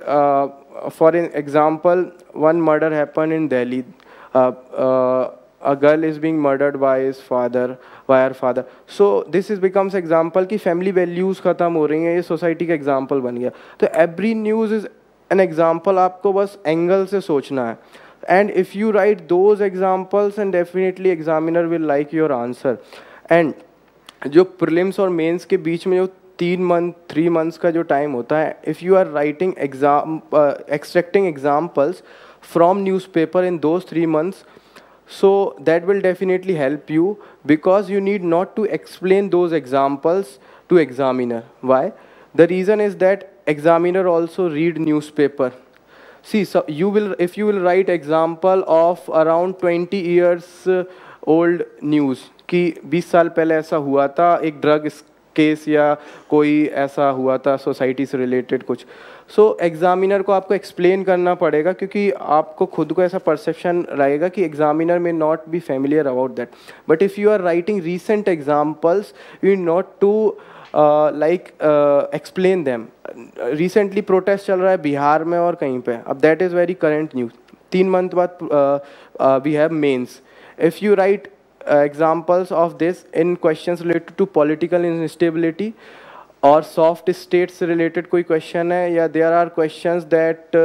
for an example, one murder happened in Delhi. A girl is being murdered by her father. So this becomes example कि family values खत्म हो रही हैं, ये society का example बन गया. तो every news is an example, आपको बस angle से सोचना है. And if you write those examples, and definitely examiner will like your answer. And जो prelims और mains के बीच में जो 3 months का जो time होता है, if you are writing extracting examples from newspaper in those 3 months, so that will definitely help you, because you need not to explain those examples to examiner. Why? The reason is that examiner also read newspaper. See, so if you will write example of around 20 years old news कि 20 साल पहले ऐसा हुआ था, एक ड्रग केस या कोई ऐसा हुआ था सोसाइटी से रिलेटेड कुछ, सो एग्जामिनर को आपको एक्सप्लेन करना पड़ेगा, क्योंकि आपको खुद को ऐसा परसेप्शन रहेगा कि एग्जामिनर में not be familiar about that. But if you are writing recent examples, you not to explain them. Recently protest चल रहा है बिहार में और कहीं पे, अब that is very current news. 3 month बाद we have mains. If you write examples of this in questions related to political instability or soft states related कोई question है, या there are questions that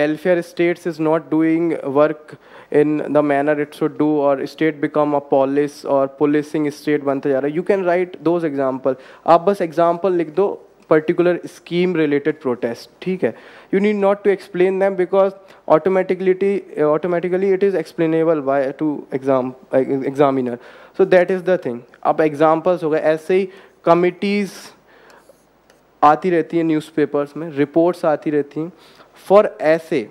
welfare states is not doing work in the manner it should do, or state become a police or policing state बनता जा रहा है, you can write those example. आप बस example लिख दो particular scheme related protest, ठीक है. You need not to explain them, because automatically it is explainable by to examiner. So that is the thing. अब examples हो गए, ऐसे ही committees आती रहती हैं न्यूज़पेपर्स में, reports आती रहती हैं. For essay,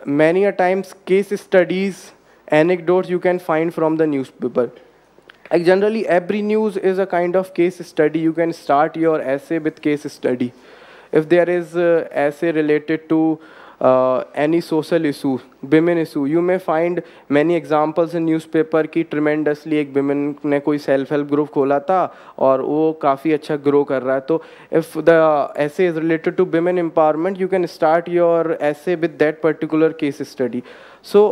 many a times case studies, anecdotes you can find from the newspaper. Like generally every news is a kind of case study. You can start your essay with case study. If there is essay related to any social issue, women issue, you may find many examples in newspaper कि tremendously एक women ने कोई self help group खोला था और वो काफ़ी अच्छा grow कर रहा है. तो if the essay is related to women empowerment, you can start your essay with that particular case study. So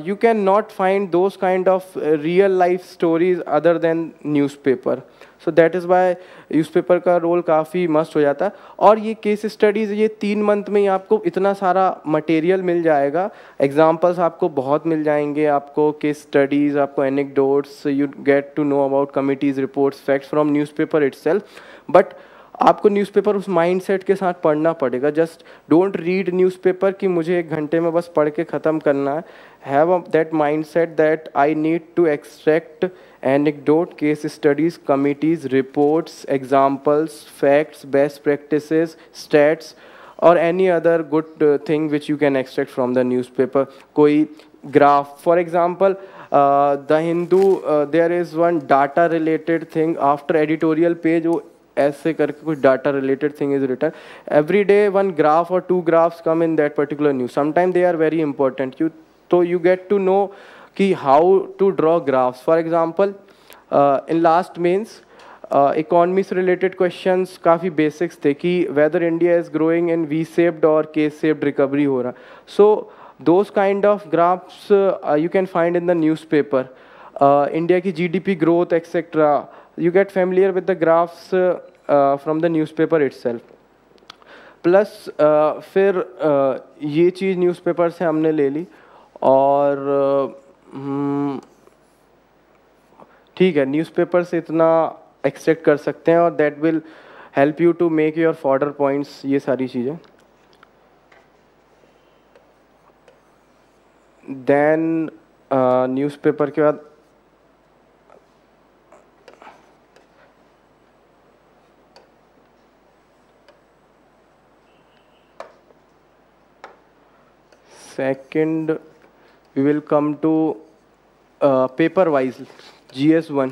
you cannot find those kind of real life stories other than newspaper. So that is why newspaper का रोल काफ़ी मस्ट हो जाता है. और ये केस स्टडीज़ ये 3 month में ही आपको इतना सारा मटेरियल मिल जाएगा, एग्जांपल्स आपको बहुत मिल जाएंगे, आपको केस स्टडीज़, आपको anecdotes, you get to know about committees, reports, facts from newspaper itself. But आपको न्यूज़पेपर उस माइंडसेट के साथ पढ़ना पड़ेगा. जस्ट डोंट रीड न्यूज़पेपर कि मुझे 1 घंटे में बस पढ़ के ख़त्म करना है. Have that mindset that I need to extract anecdote, case studies, committees, reports, examples, facts, best practices, stats, or any other good thing which you can extract from the newspaper. कोई graph, for example, the Hindu, there is one data related thing after editorial page, वो ऐसे करके कुछ data related thing is written. Every day one graph or 2 graphs come in that particular news. Sometimes they are very important. So you get to know कि how to draw graphs. For example, in last mains economy से रिलेटेड क्वेश्चंस काफ़ी बेसिक्स थे कि whether India is growing in V shaped और के शेप्ड रिकवरी हो रहा. So those kind of graphs you can find in the newspaper. India की GDP growth etcetera, you get familiar with the graphs from the newspaper itself. Plus फिर ये चीज़ न्यूज़पेपर से हमने ले ली और ठीक है, न्यूज़पेपर से इतना एक्सट्रैक्ट कर सकते हैं और that will help you to make your fodder points, ये सारी चीज़ें. देन न्यूज़पेपर के बाद second we will come to paper wise GS1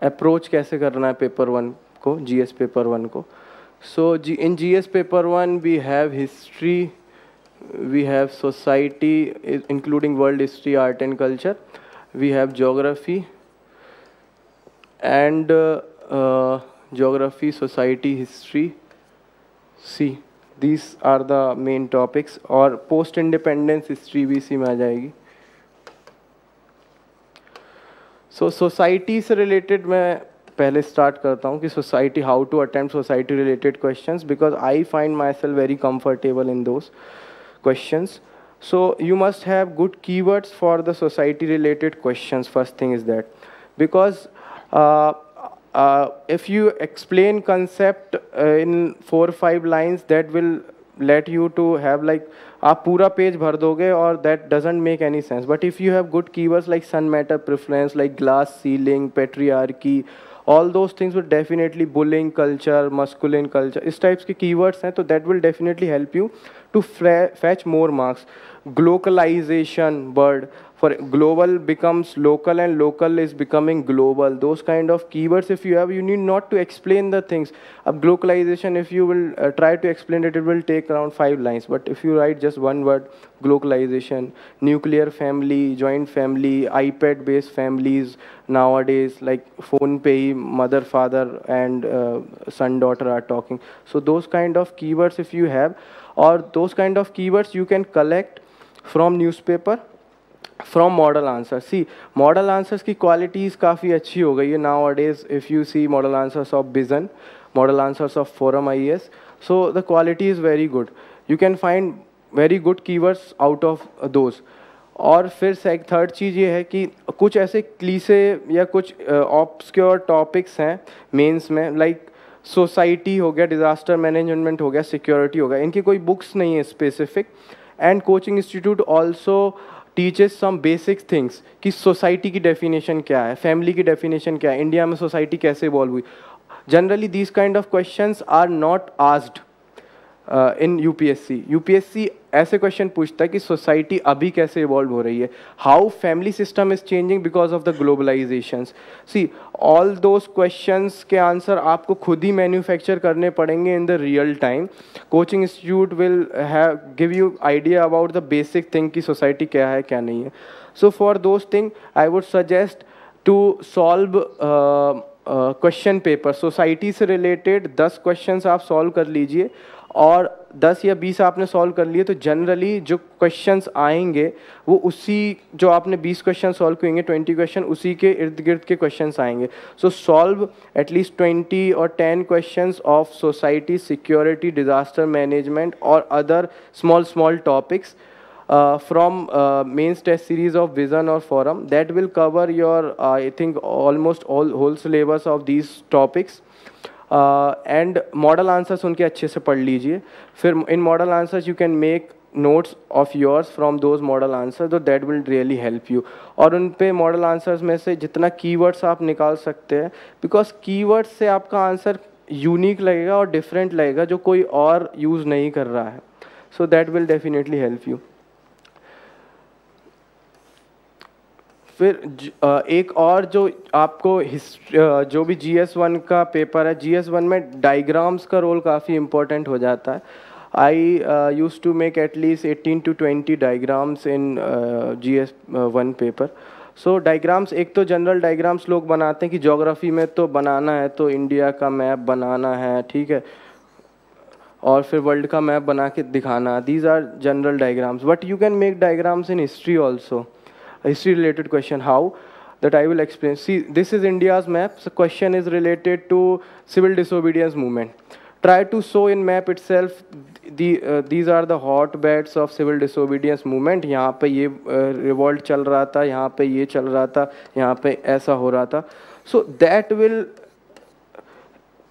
approach कैसे करना है पेपर 1 को, GS पेपर 1 को. So in GS paper 1 we have history, we have society including world history, art and culture, we have geography and geography, society, history. See, these are the main topics. और post independence history भी इसी में आ जाएगी. So society से related मैं पहले start करता हूँ कि society, how to attempt society related questions, because I find myself very comfortable in those questions. So you must have good keywords for the society related questions. First thing is that, because if you explain concept in 4 or 5 lines, that will let you to have like आप पूरा पेज भर दोगे और that doesn't make any sense. But if you have good keywords like sun matter preference, like glass ceiling, patriarchy, all those things will definitely, bullying culture, masculine culture, इस types के keywords हैं, तो that will definitely help you to fetch more marks. Globalization word, for global becomes local and local is becoming global. Those kind of keywords if you have, you need not to explain the things. Globalization, if you will try to explain it, it will take around 5 lines. But if you write just one word, globalization, nuclear family, joint family, iPad based families nowadays, like phone pe mother father and son daughter are talking. So those kind of keywords if you have, or those kind of keywords you can collect from newspaper, from model answers. See, model answers की qualities काफ़ी अच्छी हो गई है nowadays. If you see model answers of Bizon, model answers of Forum IES, so the quality is very good. You can find very good keywords out of those. और फिर थर्ड चीज़ ये है कि कुछ ऐसे क्लीसे या कुछ ऑब्सक्योर टॉपिक्स हैं मेंस में, लाइक सोसाइटी हो गया, डिज़ास्टर मैनेजमेंट हो गया, सिक्योरिटी हो गया, इनकी कोई बुक्स नहीं है specific. And coaching institute also teaches some basic things कि सोसाइटी की डेफिनेशन क्या है, फैमिली की डेफिनेशन क्या है, इंडिया में सोसाइटी कैसे इवॉल्व हुई. Generally these kind of questions are not asked in UPSC ऐसे क्वेश्चन पूछता है कि सोसाइटी अभी कैसे इवॉल्व हो रही है, how family system is changing because of the globalisations. See, all those questions के आंसर आपको खुद ही मैन्युफैक्चर करने पड़ेंगे in the real time. Coaching institute will have give you idea about the basic thing कि सोसाइटी क्या है क्या नहीं है. So for those thing I would suggest to solve question paper. Society से रिलेटेड 10 क्वेश्चंस आप सॉल्व कर लीजिए, और 10 या 20 आपने सॉल्व कर लिए तो जनरली जो क्वेश्चंस आएंगे वो उसी, जो आपने 20 क्वेश्चन सॉल्व करेंगे 20 क्वेश्चन उसी के इर्द गिर्द के क्वेश्चंस आएंगे. सो सॉल्व एटलीस्ट 20 और 10 questions of society, security, disaster management और other small topics from mains test series of Bizon or Forum. That will cover your I think almost whole syllabus of these topics. And model answers उनके अच्छे से पढ़ लीजिए. फिर in model answers you can make notes of yours from those model answers, so that will really help you. और उन पे model answers में से जितना keywords आप निकाल सकते हैं, because keywords से आपका आंसर यूनिक लगेगा और डिफरेंट लगेगा जो कोई और यूज़ नहीं कर रहा है. So that will definitely help you. फिर एक और जो आपको जो भी GS1 का पेपर है, GS1 में डायग्राम्स का रोल काफ़ी इम्पोर्टेंट हो जाता है. I used to make at least 18 to 20 diagrams in GS1 paper. So diagrams, एक तो जनरल डायग्राम्स लोग बनाते हैं कि ज्योग्राफी में तो बनाना है तो इंडिया का मैप बनाना है, ठीक है, और फिर वर्ल्ड का मैप बना के दिखाना. These are general diagrams, but you can make diagrams in history also. History related question, how? That I will explain. See, this is India's map. So question is related to civil disobedience movement. Try to show in map itself these are the hotbeds of civil disobedience movement. यहाँ पे ये revolt चल रहा था, यहाँ पे ये चल रहा था, यहाँ पे ऐसा हो रहा था. So that will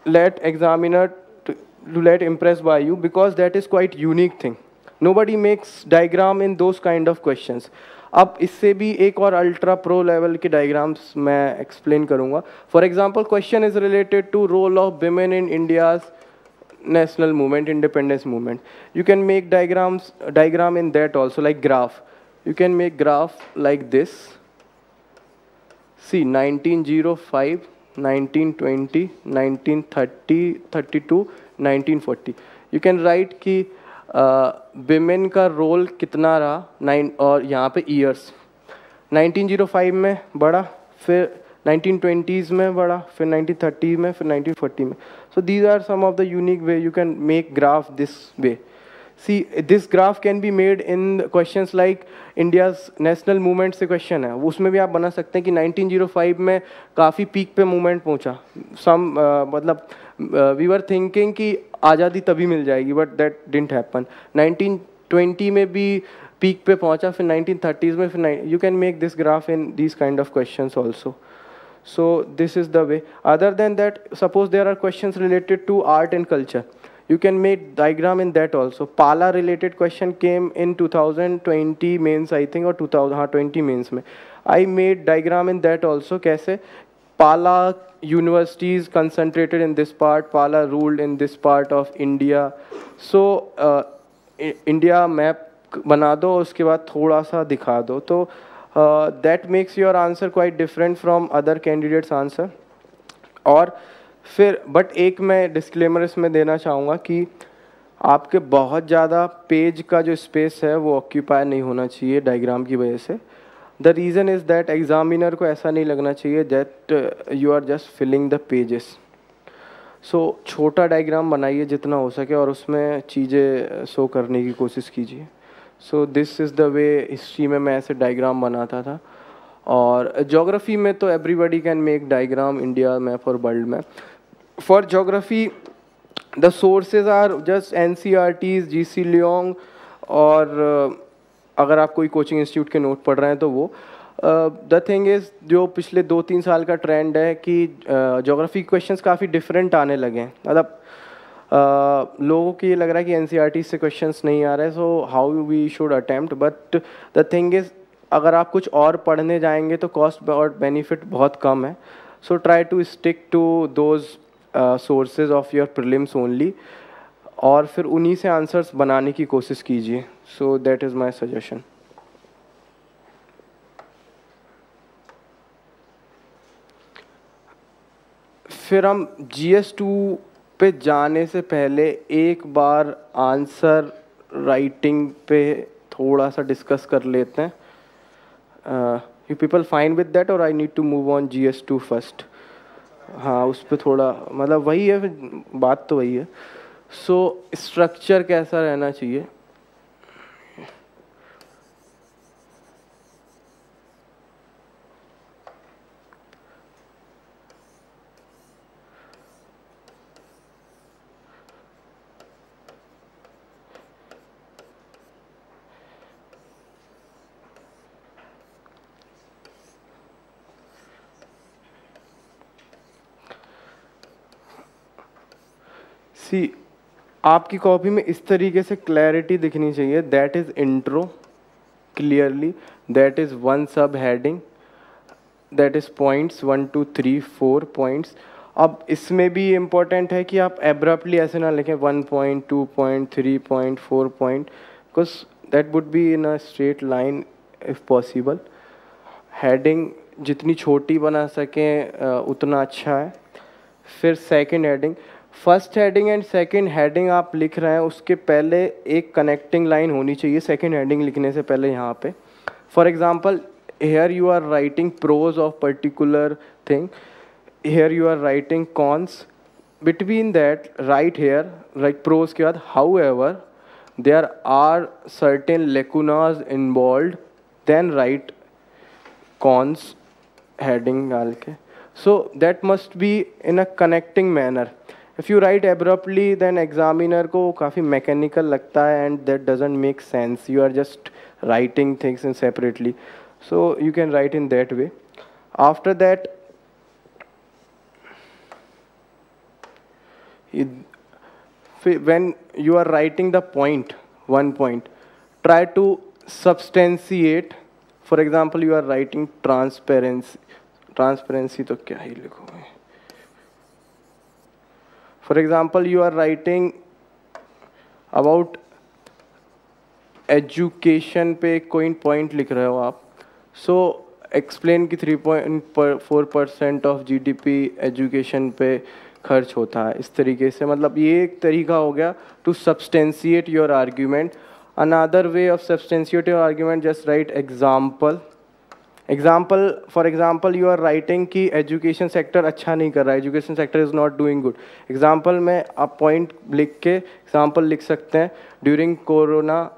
let examiner to let impressed by you, because that is quite unique thing. Nobody makes diagram in those kind of questions. अब इससे भी एक और अल्ट्रा प्रो लेवल के डायग्राम्स मैं एक्सप्लेन करूंगा. For example question is related to role of women in India's national movement, independence movement. You can make diagram in that also, like graph. You can make graph like this. See 1905, 1920, 1930, 32, 1940. You can write कि विमेन का रोल कितना रहा 9, और यहाँ पे ईयर्स 1905 में बढ़ा, फिर 1920s में बढ़ा, फिर 1930 में, फिर 1940 में. So these are some of the unique way you can make graph this way. See this graph can be made in questions like India's national movement से क्वेश्चन है, उसमें भी आप बना सकते हैं कि 1905 में काफ़ी पीक पे मूवमेंट पहुंचा. मतलब वी वर थिंकिंग कि आज़ादी तभी मिल जाएगी, बट दैट डिडंट हैपन. 1920 में भी पीक पे पहुंचा, फिर 1930s में, फिर you can make this graph in this kind of questions also. So this is the way. Other than that, suppose there are questions related to art and culture. You can make diagram in that also. Pala related question came in 2020 mains, I think, or 2020 mains में. I made diagram in that also. कैसे? Pala universities concentrated in this part. Pala ruled in this part of India. So India map बना दो, उसके बाद थोड़ा सा दिखा दो, तो that makes your answer quite different from other candidates answer. और फिर बट एक मैं डिस्क्लेमर इसमें देना चाहूँगा कि आपके बहुत ज़्यादा पेज का जो स्पेस है वो ऑक्यूपाई नहीं होना चाहिए डायग्राम की वजह से. The reason is that examiner को ऐसा नहीं लगना चाहिए that you are just filling the pages. So छोटा डायग्राम बनाइए जितना हो सके और उसमें चीज़ें शो करने की कोशिश कीजिए. So this is the way. History में मैं ऐसे डायग्राम बनाता था, और ज्योग्राफी में तो everybody can make diagram, India map और world map. For geography the sources are just NCERTs, GC Leong, और अगर आप कोई कोचिंग इंस्टीट्यूट के नोट पढ़ रहे हैं तो वो. द थिंग इज़, जो पिछले 2-3 साल का ट्रेंड है कि ज्योग्राफी क्वेश्चंस काफ़ी डिफरेंट आने लगे हैं. मतलब लोगों को ये लग रहा है कि NCERT से क्वेश्चंस नहीं आ रहे, so how we should attempt. But the thing is, अगर आप कुछ और पढ़ने जाएंगे तो कॉस्ट और बेनिफिट बहुत कम है. So try to stick to those sources of your prelims only, और फिर उन्हीं से आंसर्स बनाने की कोशिश कीजिए. So that is my suggestion. फिर हम GS2 पे जाने से पहले एक बार आंसर राइटिंग पे थोड़ा सा डिस्कस कर लेते हैं. You people fine with that, और I need to move on GS2 first? हाँ, उस पर थोड़ा, मतलब वही है, बात तो वही है. सो स्ट्रक्चर कैसा रहना चाहिए? सी, आपकी कॉपी में इस तरीके से क्लैरिटी दिखनी चाहिए. That is intro clearly, that is 1 सब heading, that is points 1 2 3 4 points. अब इसमें भी इम्पोर्टेंट है कि आप एब्रप्टली ऐसे ना लिखें 1 point, 2 point, 3 point, 4 point, because that would be in a straight line if possible. Heading जितनी छोटी बना सकें उतना अच्छा है. फिर second heading, first heading and second heading आप लिख रहे हैं, उसके पहले एक कनेक्टिंग लाइन होनी चाहिए सेकंड हेडिंग लिखने से पहले. यहाँ पे for example here you are writing pros of particular thing, here you are writing cons. Between that, right here, like pros के बाद however there are certain lacunas involved, then write cons heading डाल के. So that must be in a connecting manner. If you write abruptly, then examiner को काफ़ी mechanical लगता है and that doesn't make sense. You are just writing things in separately. So you can write in that way. After that, when you are writing the point, one point, try to substantiate. For example, you are writing transparency. Transparency तो क्या ही लिखोगे. For example, you are writing about education पे कोई point लिख रहे हो आप. So explain कि 3.4% of GDP education पे खर्च होता है. इस तरीके से, मतलब ये एक तरीका हो गया to substantiate your argument. Another way of substantiate your argument, just write example. For example, you are writing कि एजुकेशन सेक्टर अच्छा नहीं कर रहा है, education sector is not doing good. Example में आप पॉइंट लिख के एग्जाम्पल लिख सकते हैं, ड्यूरिंग कोरोना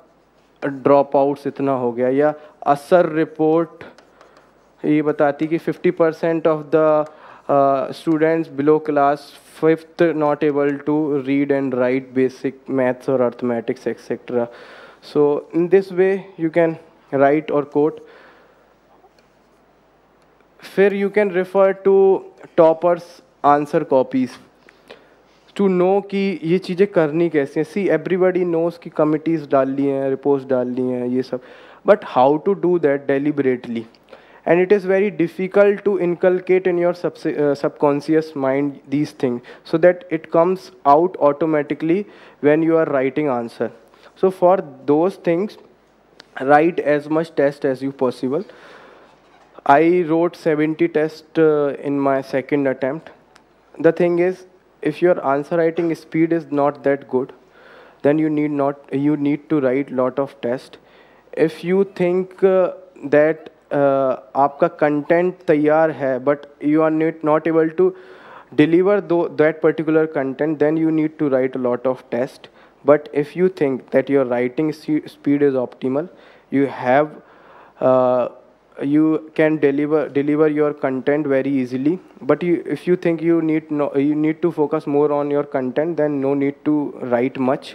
ड्रॉप आउट्स इतना हो गया, या असर रिपोर्ट ये बताती कि 50% of the students below class 5th not able to read and write basic maths और arithmetics etcetera. So in this way you can write और कोट. फिर you can refer to toppers answer copies to know कि ये चीज़ें करनी कैसे हैं. सी एवरीबडी नोज कि कमिटीज़ डाल ली हैं, रिपोर्ट्स डाल ली हैं, ये सब, but how to do that deliberately. And it is very difficult to inculcate in your subconscious mind these things so that it comes out automatically when you are writing answer. So for those things, write as much test as you possible. I wrote 70 tests in my second attempt. The thing is, if your answer writing speed is not that good, then you need to write lot of tests. If you think that आपका कंटेंट तैयार है but you are not able to deliver that particular content, then you need to write a lot of test. But if you think that your writing speed is optimal, you can deliver your content very easily. But if you think you need to focus more on your content, then no need to write much.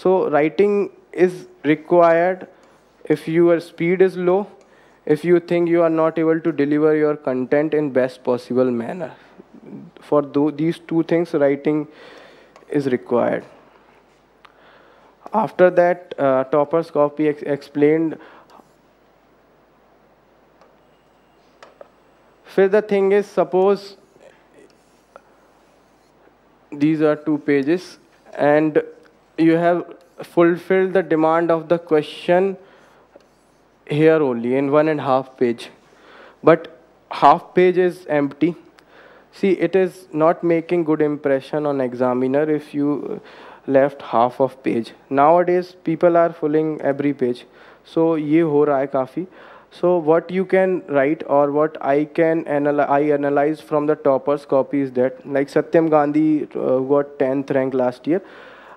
So writing is required if your speed is low, if you think you are not able to deliver your content in best possible manner. For these two things, writing is required. After that, Topper's copy explained. Fifth the thing is, suppose these are 2 pages and you have fulfilled the demand of the question here only in 1.5 page, but half page is empty. See, it is not making good impression on examiner if you left half of page. Nowadays people are filling every page, so ये हो रहा है काफ़ी. So what you can write, or what I analyze from the Topper's copy is that, like Satyam Gandhi got 10th rank last year.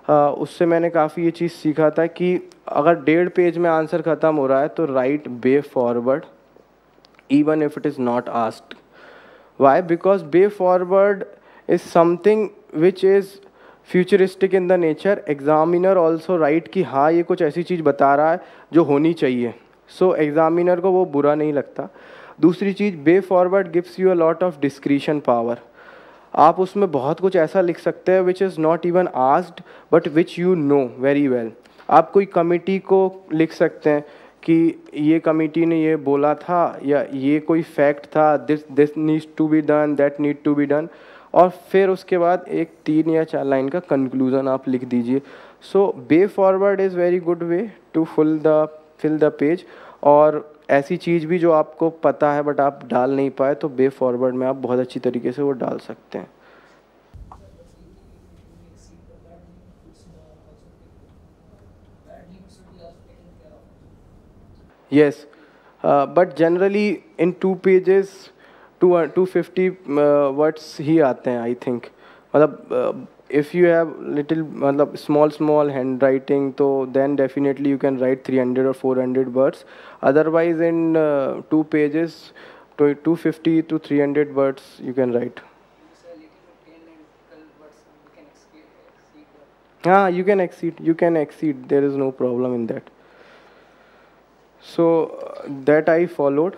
उससे मैंने काफ़ी ये चीज़ सीखा था कि अगर 1.5 पेज में आंसर ख़त्म हो रहा है तो right be forward even if it is not asked. Why? Because way forward is something which is futuristic in the nature. Examiner also write कि हाँ ये कुछ ऐसी चीज़ बता रहा है जो होनी चाहिए. So examiner को वो बुरा नहीं लगता. दूसरी चीज़, way forward gives you a lot of discretion power. आप उसमें बहुत कुछ ऐसा लिख सकते हैं which is not even asked but which you know very well. आप कोई कमिटी को लिख सकते हैं कि ये कमिटी ने ये बोला था, या ये कोई फैक्ट था, this needs to be done, that need to be done, और फिर उसके बाद एक 3 या 4 लाइन का कंक्लूजन आप लिख दीजिए. So way forward is very good way to fill the page. और ऐसी चीज़ भी जो आपको पता है बट आप डाल नहीं पाए, तो बे फॉरवर्ड में आप बहुत अच्छी तरीके से वो डाल सकते हैं. Yes, But generally in 2 pages, 250 words ही आते हैं, I think. मतलब if you have little मतलब small handwriting, तो then definitely you can write 300 or 400 words. Otherwise in 2 pages, to 250 to 300 words you can write. Ah, you can exceed. There is no problem in that. So that I followed.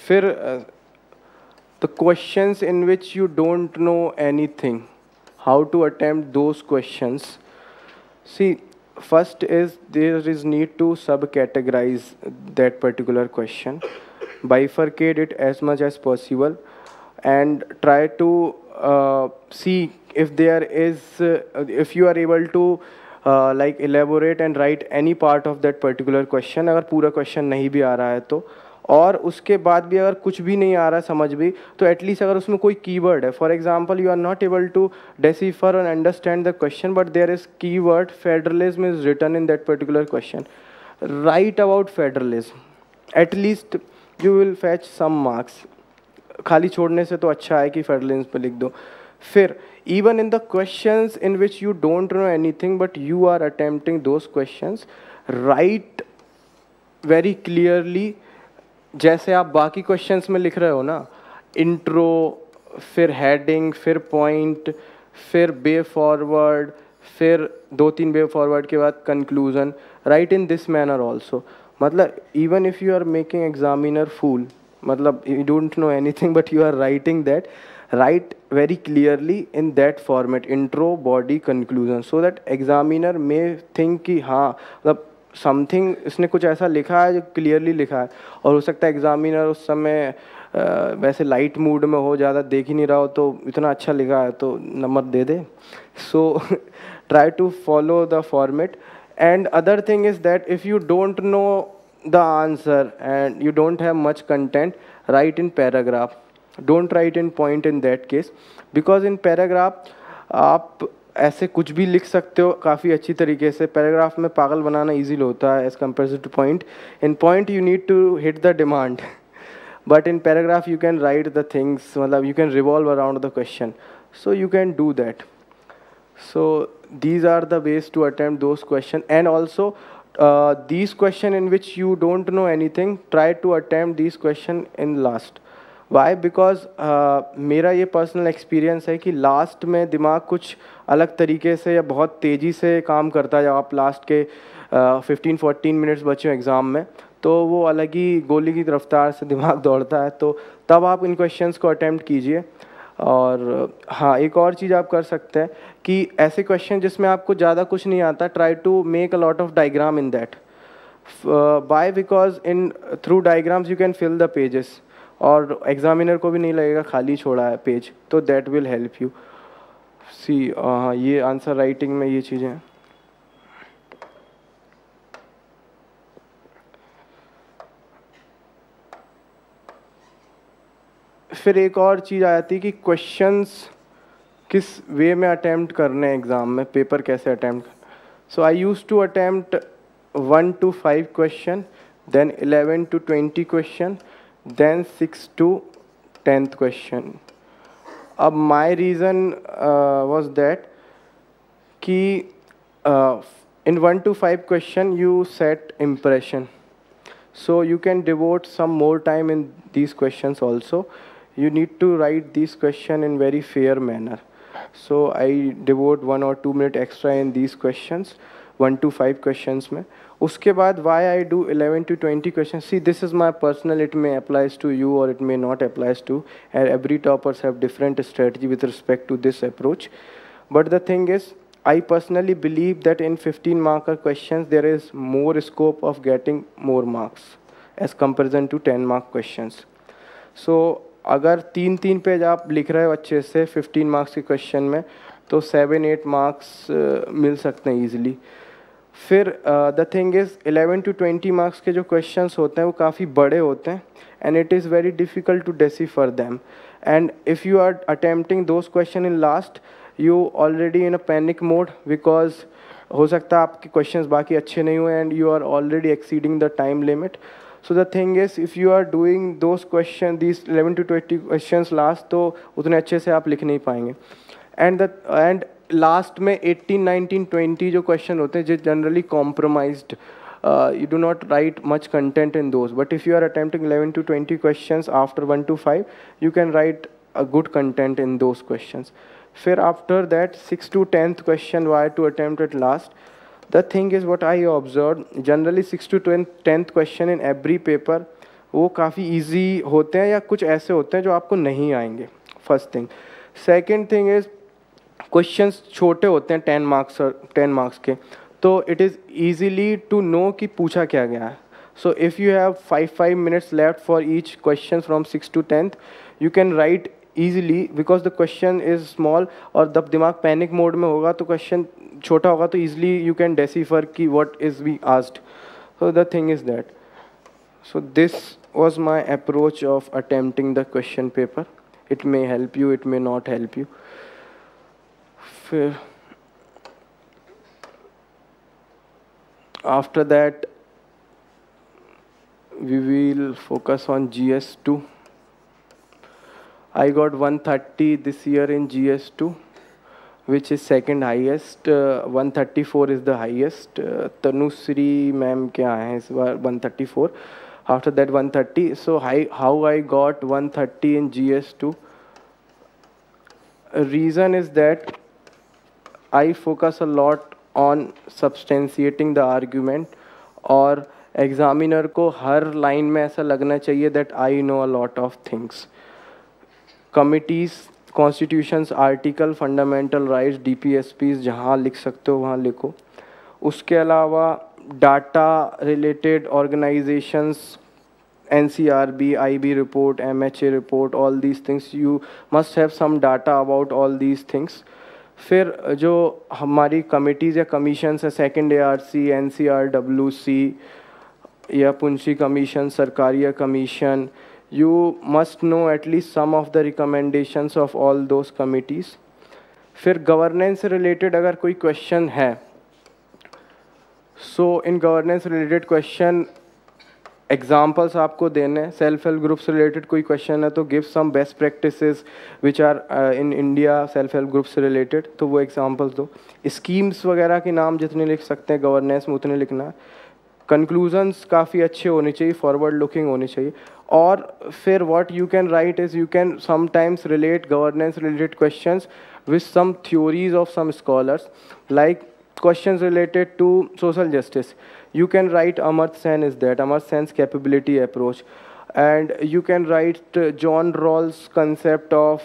फिर the questions in which you don't know anything, how to attempt those questions. See, first is there is need to subcategorize that particular question, bifurcate it as much as possible, and try to see if there is if you are able to like elaborate and write any part of that particular question. अगर पूरा question नहीं भी आ रहा है तो, और उसके बाद भी अगर कुछ भी नहीं आ रहा समझ भी, तो एटलीस्ट अगर उसमें कोई कीवर्ड है, for example you are not able to decipher और understand the question but there is keyword federalism is written in that particular question, write about federalism, at least you will fetch some marks. खाली छोड़ने से तो अच्छा है कि फेडरलिज्म पे लिख दो. फिर even in the questions in which you don't know anything but you are attempting those questions, write very clearly जैसे आप बाकी क्वेश्चंस में लिख रहे हो ना, इंट्रो, फिर हेडिंग, फिर पॉइंट, फिर बे फॉरवर्ड, फिर 2-3 बे फॉरवर्ड के बाद conclusion, write in this manner also. मतलब even if you are making examiner fool, मतलब you don't know anything but you are writing that, write very clearly in that format, intro, body, conclusion, so that examiner may think कि हाँ मतलब समथिंग इसने कुछ ऐसा लिखा है जो क्लियरली लिखा है. और हो सकता है एग्जामिनर उस समय वैसे लाइट मूड में हो, ज़्यादा देख ही नहीं रहा हो, तो इतना अच्छा लिखा है तो नंबर दे दे. So try to follow the format. And other thing is that if you don't know the answer and you don't have much content, write in paragraph. Don't write in point in that case, because in paragraph आप ऐसे कुछ भी लिख सकते हो काफ़ी अच्छी तरीके से. पैराग्राफ में पागल बनाना ईजी होता है as compare to point. In point you need to hit the demand, but in paragraph you can write the things, मतलब you can revolve around the question, so you can do that. So these are the ways to attempt those questions. And also these question in which you don't know anything, try to attempt these question in last. Why? Because मेरा ये पर्सनल एक्सपीरियंस है कि लास्ट में दिमाग कुछ अलग तरीके से या बहुत तेज़ी से काम करता है. जब आप लास्ट के 15-14 मिनट्स बचे हो एग्ज़ाम में, तो वो अलग ही गोली की रफ्तार से दिमाग दौड़ता है. तो तब आप इन क्वेश्चंस को अटेम्प्ट कीजिए. और हाँ, एक और चीज़ आप कर सकते हैं कि ऐसे क्वेश्चन जिसमें आपको ज़्यादा कुछ नहीं आता, try to make a lot of diagram in that. By because in through diagrams you can fill the pages, और एग्जामिनर को भी नहीं लगेगा खाली छोड़ा है पेज, तो that will help you. See हाँ, ये आंसर राइटिंग में ये चीज़ें हैं. फिर एक और चीज़ आ जाती है कि क्वेश्चंस किस वे में अटैम्प्ट करने हैं एग्ज़ाम में, पेपर कैसे attempt. So I use to attempt 1 to 5 question, then 11 to 20 question, then 6 to 10th question. अब माई रीज़न वॉज दैट कि in 1 to 5 question you set impression, so you can devote some more time in these questions also. You need to write these question in very fair manner, so I devote 1 or 2 minute extra in these questions, 1 to 5 questions में. उसके बाद why I do 11 to 20 questions, see this is my personal, it may applies to you or it may not applies to, and every toppers have different strategy with respect to this approach. But the thing is, I personally believe that in 15 marker questions there is more scope of getting more marks as comparison to 10 mark questions. So अगर 3-3 पेज आप लिख रहे हो अच्छे से 15 मार्क्स के क्वेश्चन में, तो 7-8 मार्क्स मिल सकते हैं ईजिली. फिर the thing is 11 to 20 marks के जो क्वेश्चंस होते हैं वो काफ़ी बड़े होते हैं, and it is very difficult to decipher them. And if you are attempting those question in last, you already in a panic mode, because हो सकता है आपके क्वेश्चंस बाकी अच्छे नहीं हुए and you are already exceeding the time limit. So the thing is, if you are doing those questions, these 11 to 20 questions last, तो उतने अच्छे से आप लिख नहीं पाएंगे. And last में 18, 19, 20 जो question होते हैं, जो generally compromised, you do not write much content in those. But if you are attempting 11 to 20 questions after 1 to 5, you can write a good content in those questions. फिर after that 6 to 10th question, why to attempt it last? The thing is what I observed, generally 6 to 10th question in every paper वो काफ़ी easy होते हैं या कुछ ऐसे होते हैं जो आपको नहीं आएंगे. First thing. Second thing is questions छोटे होते हैं 10 marks के, तो it is easily to know कि पूछा क्या गया है. So if you have 5 minutes left for each question from 6 to 10th, you can write easily because the question is small. और जब दिमाग पैनिक मोड में होगा तो क्वेश्चन छोटा होगा तो easily you can decipher कि what is being asked. So the thing is that. So this was my approach of attempting the question paper. It may help you, it may not help you. After that, we will focus on GS2. I got 130 this year in GS2, which is second highest. 134 is the highest. Tanusri ma'am के आए हैं इस बार 134. After that 130. So how I got 130 in GS2? Reason is that I focus a lot on substantiating the argument, और एग्जामिनर को हर लाइन में ऐसा लगना चाहिए that I know a lot of things. Committees, constitutions, article, fundamental rights, DPSPs जहाँ लिख सकते हो वहाँ लिखो. उसके अलावा data related organisations, NCRB, IB report, MHA report, all these things, you must have some data about all these things. फिर जो हमारी कमिटीज़ या कमीशंस है, सेकेंड ARC, NCRWC या Punchhi commission, Sarkaria commission, you must know at least some of the recommendations of all those committees. फिर गवर्नेंस से रिलेटेड अगर कोई क्वेश्चन है, so in governance related question examples आपको देने. सेल्फ हेल्प ग्रुप से रिलेटेड कोई क्वेश्चन है तो give some best practices which are in India self help group से रिलेटेड, तो वो एग्जाम्पल्स दो. स्कीम्स वगैरह के नाम जितने लिख सकते हैं गवर्नेंस में उतने लिखना. कंक्लूजन्स काफ़ी अच्छे होने चाहिए, फॉरवर्ड लुकिंग होनी चाहिए. और फिर what you can right is you can sometimes relate governance related questions with some theories of some scholars, like questions related to social justice. You can write Amartya Sen is that, Amartya Sen's capability approach. And you can write John Rawls' concept of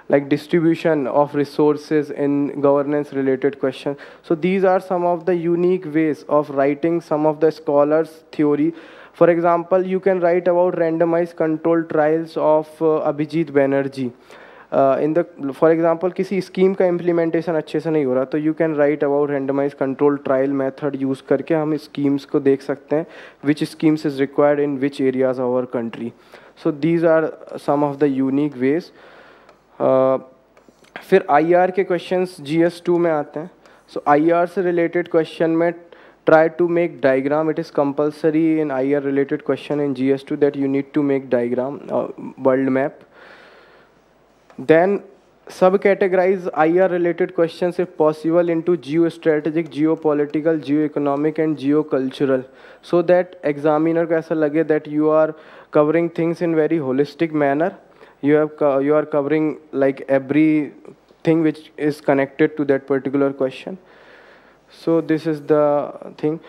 like distribution of resources in governance related questions. So these are some of the unique ways of writing some of the scholars' theory. For example, you can write about randomized controlled trials of Abhijit Banerjee. For example किसी स्कीम का इम्प्लीमेंटेशन अच्छे से नहीं हो रहा तो you can write about randomise control trial method use करके हम स्कीम्स को देख सकते हैं which schemes is required in which areas of our country. So these are some of the unique ways. फिर IR के क्वेश्चंस GS2 में आते हैं. सो IR से रिलेटेड क्वेश्चन में try to make diagram. It is compulsory in IR related question in GS2 that you need to make diagram, world map. Then sub-categorize IR related questions if possible into geostrategic, geopolitical, geoeconomic and geocultural, so that examiner को ऐसा लगे that you are covering things in very holistic manner. You are covering like everything which is connected to that particular question. So this is the thing.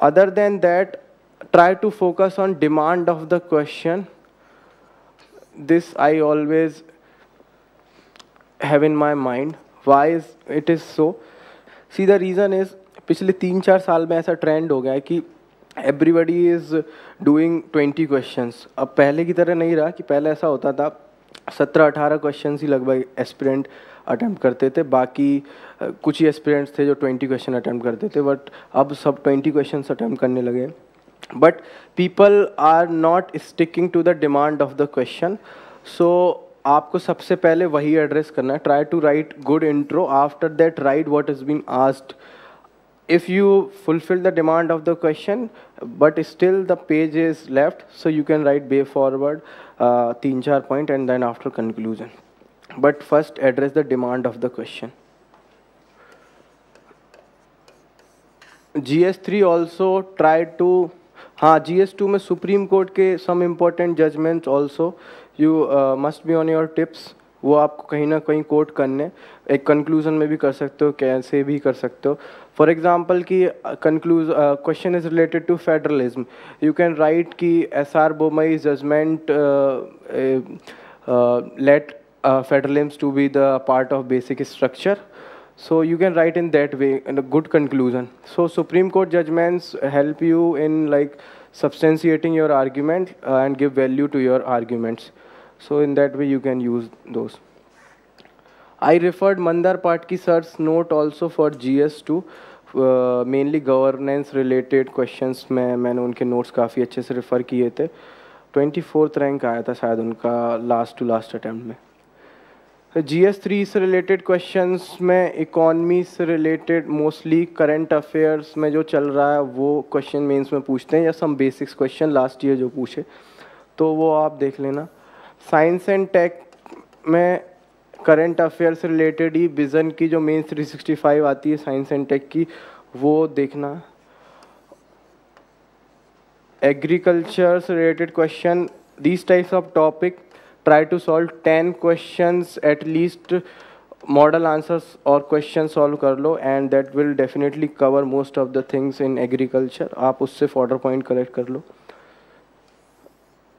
Other than that, try to focus on demand of the question. This I always have in my mind. Why is it is so? See, the reason is पिछले 3-4 साल में ऐसा ट्रेंड हो गया है कि everybody is doing 20 questions. अब पहले की तरह नहीं रहा कि पहले ऐसा होता था 17-18 क्वेश्चंस ही लगभग एस्पिरेंट अटैम्प्ट करते थे, बाकी कुछ ही एस्पिरेंट्स थे जो 20 क्वेश्चन अटैम्प्ट करते थे. बट अब सब 20 क्वेश्चंस अटैम्प्ट करने लगे. But people are not sticking to the demand of the question. So आपको सबसे पहले वही एड्रेस करना है. Try to write good intro, after that write what is been asked if you fulfill the demand of the question, but still the page is left, so you can write way forward 3-4 point and then after conclusion. But first address the demand of the question. GS3 also try to, हाँ GS2 में सुप्रीम कोर्ट के some important judgments also you must be on your tips. वो आपको कहीं ना कहीं कोट करने, एक कंक्लूजन में भी कर सकते हो, कैसे भी कर सकते हो. फॉर एग्जांपल कि question is related to federalism, you can write कि SR Bommai judgement let federalism to be the part of basic structure. So you can write in that way in a good conclusion. So Supreme Court judgments help you in like substantiating your argument and give value to your arguments. So in that way you can use those. I referred Mandar Patki sir's note also for GS2. Mainly governance related questions में मैंने उनके notes काफ़ी अच्छे से refer किए थे. 24th rank आया था शायद उनका last to last attempt में. GS3 से related questions में economy से related mostly current affairs में जो चल रहा है वो question mains में पूछते हैं, या some basics question last year जो पूछे तो वो आप देख लेना. साइंस एंड टेक में करंट अफेयर से रिलेटेड ही विजन की जो मेंस 365 आती है साइंस एंड टेक की, वो देखना. एग्रीकल्चर से related question, these types of topic try to solve 10 questions at least, model answers और क्वेश्चन सॉल्व कर लो and that will definitely cover most of the things in agriculture. आप उससे फॉर्डर पॉइंट कलेक्ट कर लो.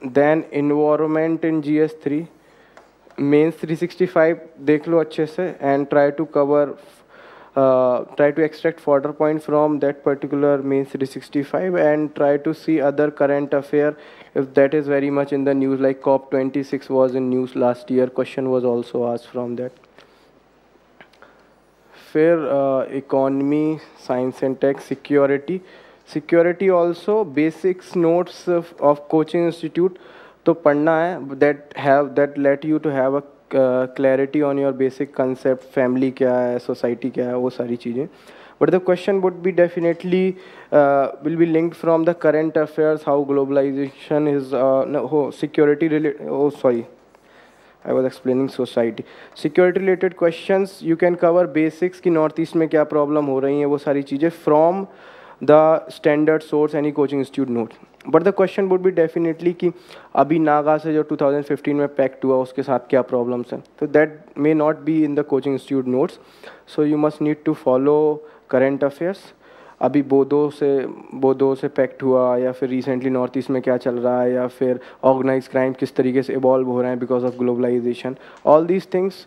Then environment in GS3 mains 365 देख लो अच्छे से and try to cover, try to extract further point from that particular mains 365 and try to see other current affair if that is very much in the news, like COP26 was in news last year, question was also asked from that. फिर economy, science and tech, security also basics notes of coaching institute तो पढ़ना है, that let you to have a clarity on your basic concept, family क्या है, society क्या है, वो सारी चीज़ें. But the question would be definitely will be linked from the current affairs, how globalization is security related. Oh sorry, I was explaining society. Security related questions you can cover basics कि नॉर्थ ईस्ट में क्या प्रॉब्लम हो रही हैं, वो सारी चीज़ें from the standard source any coaching institute note. But the question would be definitely कि अभी नागा से जो 2015 में पैक्ट हुआ उसके साथ क्या प्रॉब्लम्स हैं, तो that may not be in the coaching institute notes. So you must need to follow current affairs. अभी बोदो से पैक्ट हुआ, या फिर रिसेंटली नॉर्थ ईस्ट में क्या चल रहा है, या फिर ऑर्गेनाइज क्राइम किस तरीके से इवॉल्व हो रहे हैं because of globalisation. All these things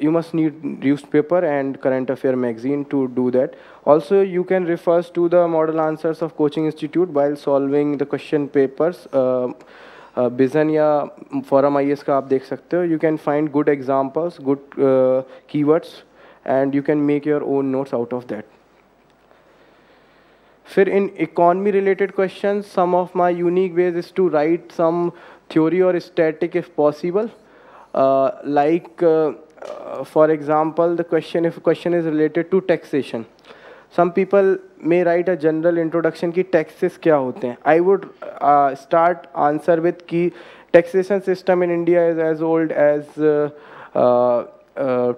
you must need newspaper and current affair magazine to do that. Also you can refer to the model answers of coaching institute while solving the question papers. Bizan या forum IS का आप देख सकते हो. You can find good examples, good keywords and you can make your own notes out of that. फिर in economy related questions, some of my unique ways is to write some theory or static if possible. For example, if a question is related to taxation, some people may write a general introduction कि taxes क्या होते हैं. I would start answer with कि taxation system in India is as old as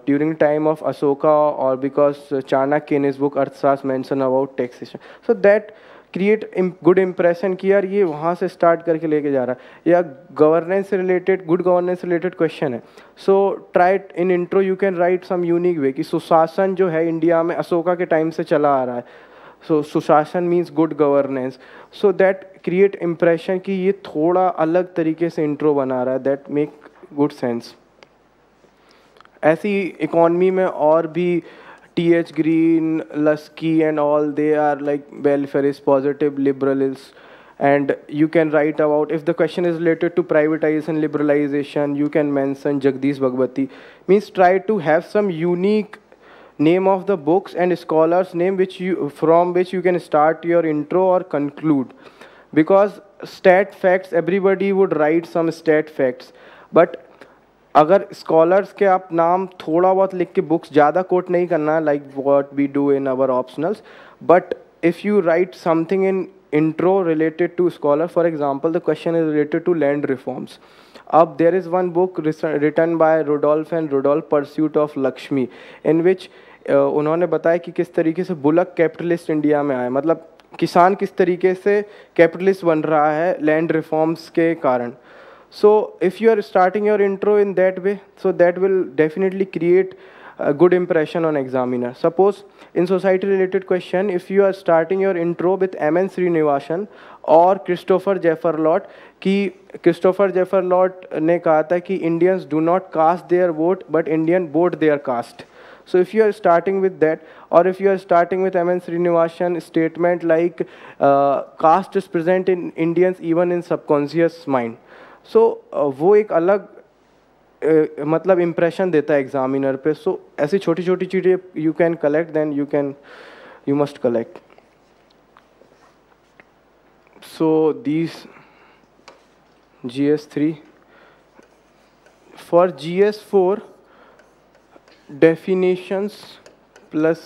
during time of Ashoka, or because Chanakya in his book Arthashastra mention about taxation. So that create good impression कि यार ये वहाँ से start करके लेके जा रहा है, या governance related, good governance related question है. So try in intro you can write some unique way कि सुशासन जो है इंडिया में अशोका के टाइम से चला आ रहा है. So सुशासन means good governance. So that create impression कि ये थोड़ा अलग तरीके से intro बना रहा है, that make good sense. ऐसी इकोनॉमी में और भी T.H. Green, Lusky and all, they are like welfarist, positive, liberals, and you can write about, if the question is related to privatization, liberalization, you can mention Jagdish Bhagwati. Means try to have some unique name of the books and scholars name from which you can start your intro or conclude. Because stat facts, everybody would write some stat facts, but अगर स्कॉलर्स के आप नाम थोड़ा बहुत लिख के बुक्स ज़्यादा कोट नहीं करना है, like what we do in our optionals, but if you write something in intro related to scholar, for example the question is related to land reforms. Up there is one book written by Rudolph and Rudolph, Pursuit of Lakshmi, in which उन्होंने बताया कि किस तरीके से बुलक कैपिटलिस्ट इंडिया में आए, मतलब किसान किस तरीके से कैपिटलिस्ट बन रहा है लैंड रिफॉर्म्स के कारण. So if you are starting your intro in that way, so that will definitely create a good impression on examiner. Suppose in society related question, if you are starting your intro with M.N. Srinivasan or Christopher Jefferlot, कि Christopher Jefferlot ने कहा था कि Indians do not cast their vote but Indian vote their caste. So if you are starting with that, or if you are starting with M.N. Srinivasan statement like caste is present in Indians even in subconscious mind, so वो एक अलग मतलब इम्प्रेशन देता है एग्जामिनर पे. सो ऐसी छोटी छोटी चीज़ें you can collect, then you must collect. So these GS3. फॉर GS4, definitions plus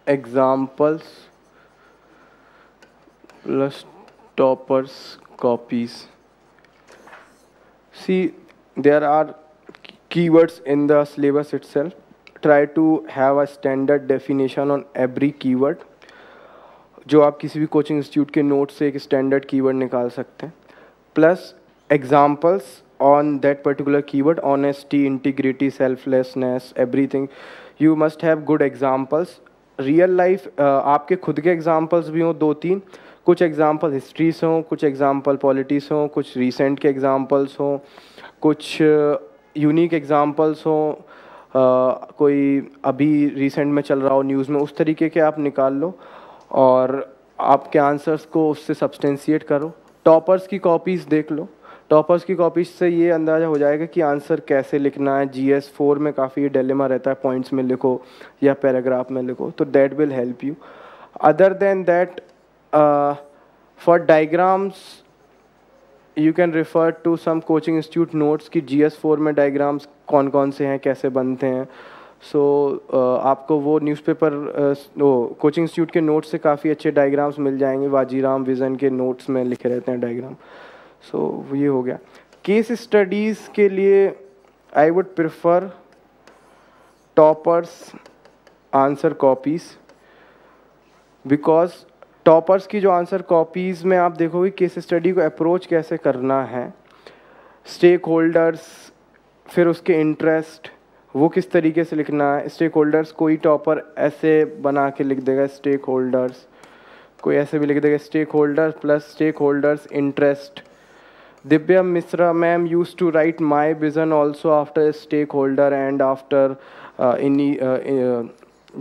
examples plus toppers copies. See, there are keywords in the syllabus itself. Try to have a standard definition on every keyword. जो आप किसी भी कोचिंग इंस्टीट्यूट के नोट से एक स्टैंडर्ड कीवर्ड निकाल सकते हैं, plus examples on that particular keyword. Honesty, integrity, selflessness, everything. You must have good examples. Real life आपके खुद के examples भी हों 2-3, कुछ example हिस्ट्री से हों, कुछ example पॉलिटी से हों, कुछ recent के examples हों, कुछ यूनिक examples हों, कोई अभी recent में चल रहा हो न्यूज़ में, उस तरीके के आप निकाल लो और आपके आंसर्स को उससे सब्सटेंशिएट करो. टॉपर्स की कॉपीज़ देख लो. टॉपर्स की कॉपीज से ये अंदाज़ा हो जाएगा कि आंसर कैसे लिखना है. GS4 में काफ़ी डिलेमा रहता है, पॉइंट्स में लिखो या पैराग्राफ में लिखो, तो that will help you. Other than that, for diagrams you can refer to some coaching institute notes कि GS4 में डायग्राम्स कौन कौन से हैं, कैसे बनते हैं. सो आपको वो न्यूज़पेपर कोचिंग इंस्टीट्यूट के नोट्स से काफ़ी अच्छे डायग्राम्स मिल जाएंगे. वाजीराम विज़न के नोट्स में लिखे रहते हैं डायग्राम. सो ये हो गया. केस स्टडीज़ के लिए I would prefer toppers answer copies, because toppers की जो आंसर कॉपीज़ में आप देखोगे केस स्टडी को अप्रोच कैसे करना है, स्टेक होल्डर्स, फिर उसके इंटरेस्ट, वो किस तरीके से लिखना है. स्टेक होल्डर्स कोई टॉपर ऐसे बना के लिख देगा स्टेक होल्डर्स, कोई ऐसे भी लिख देगा stakeholders plus stakeholders interest. Divya Misra ma'am used to write my vision also after stakeholder and after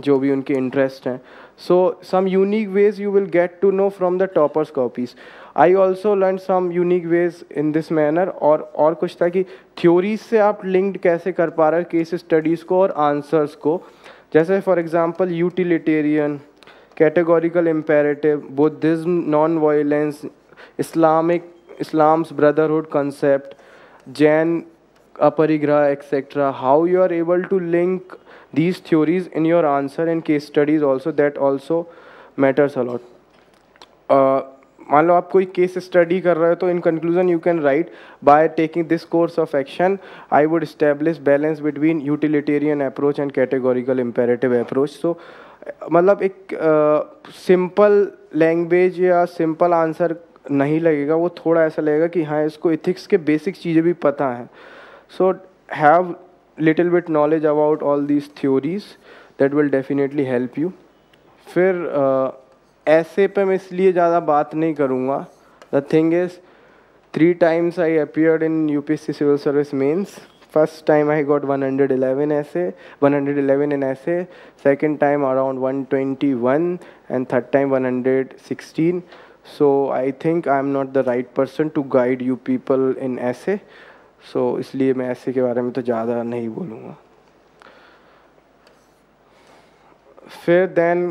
जो भी उनके इंटरेस्ट हैं. So some unique ways you will get to know from the toppers copies. I also learned some unique ways in this manner. और कुछ था कि थ्योरीज से आप लिंक्ड कैसे कर पा रहे हो केस स्टडीज़ को और आंसर्स को. जैसे for example utilitarian, categorical imperative, Buddhism, non violence, Islam's brotherhood concept, Jain aparigraha, etc. How you are able to link these theories in your answer and case studies also, that also matters a lot. मान लो आप कोई केस स्टडी कर रहे हो तो in conclusion you can write by taking this course of action I would establish balance between utilitarian approach and categorical imperative approach. So मतलब एक सिंपल लैंग्वेज या सिंपल आंसर नहीं लगेगा, वो थोड़ा ऐसा लगेगा कि हाँ इसको इथिक्स के बेसिक चीज़ें भी पता हैं. So have little bit knowledge about all these theories, that will definitely help you. फिर ऐसे पे मैं इसलिए ज़्यादा बात नहीं करूँगा. The thing is 3 times I appeared in UPSC civil service mains. First time I got 111 in essay, second time around 121 and third time 116. So I think I am not the right person to guide you people in essay. So इसलिए मैं essay के बारे में तो ज़्यादा नहीं बोलूँगा. फिर then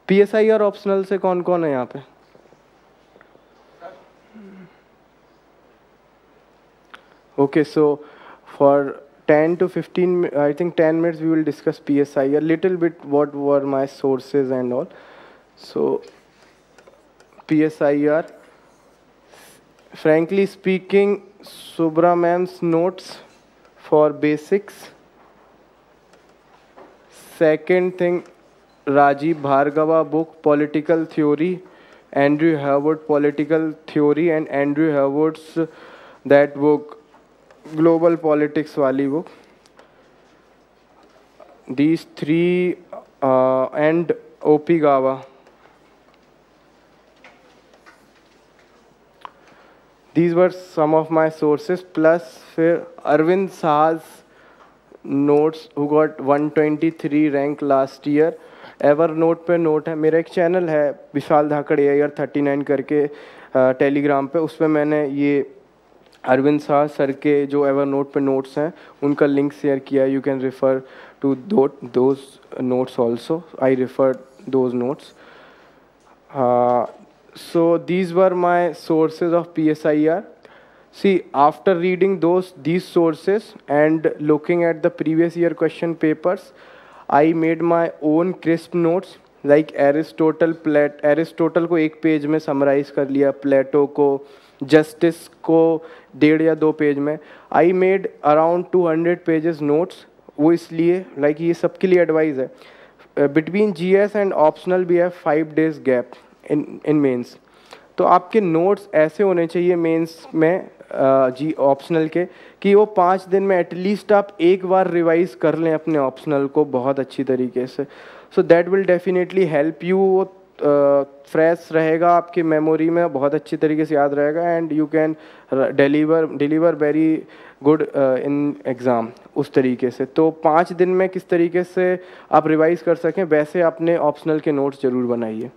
PSI और ऑप्शनल से कौन कौन है यहाँ पे? Okay, so for 10 to 15, I think 10 minutes we will discuss PSI, a little bit what were my sources and all. So PSIR, frankly speaking, Subra ma'am's notes for basics. Second thing, Rajiv Bhargava book, Political Theory, Andrew Harwood, Political Theory, and Andrew Harwood's that book, Global Politics wali book. These three and O.P. Gava. These were some of my sources, plus फिर Arvind Saha's notes who got 123 rank last year. Evernote पे नोट है, मेरा एक चैनल है विशाल धाकड़ AIR 39 करके टेलीग्राम पे, उसमें मैंने ये अरविंद शाह सर के जो एवरनोट पे नोट्स हैं उनका लिंक शेयर किया. You can refer to those notes also. I refer those notes. So these were my sources of PSIR. See, after reading these sources and looking at the previous year question papers, I made my own crisp notes. Like Aristotle को एक पेज में समराइज कर लिया, प्लेटो को, जस्टिस को 1.5 या 2 पेज में. I made around 200 pages notes. वो इसलिए लाइक ये सबके लिए एडवाइस है. Between GS and optional we have 5 days gap in mains. तो आपके नोट्स ऐसे होने चाहिए मेंस में जी ऑप्शनल के कि वो 5 दिन में एटलीस्ट आप एक बार रिवाइज कर लें अपने ऑप्शनल को बहुत अच्छी तरीके से. सो that will definitely help you. वो फ्रेश रहेगा आपकी मेमोरी में, बहुत अच्छी तरीके से याद रहेगा and you can deliver very good in exam उस तरीके से. तो 5 दिन में किस तरीके से आप रिवाइज कर सकें वैसे अपने ऑप्शनल के नोट्स ज़रूर बनाइए.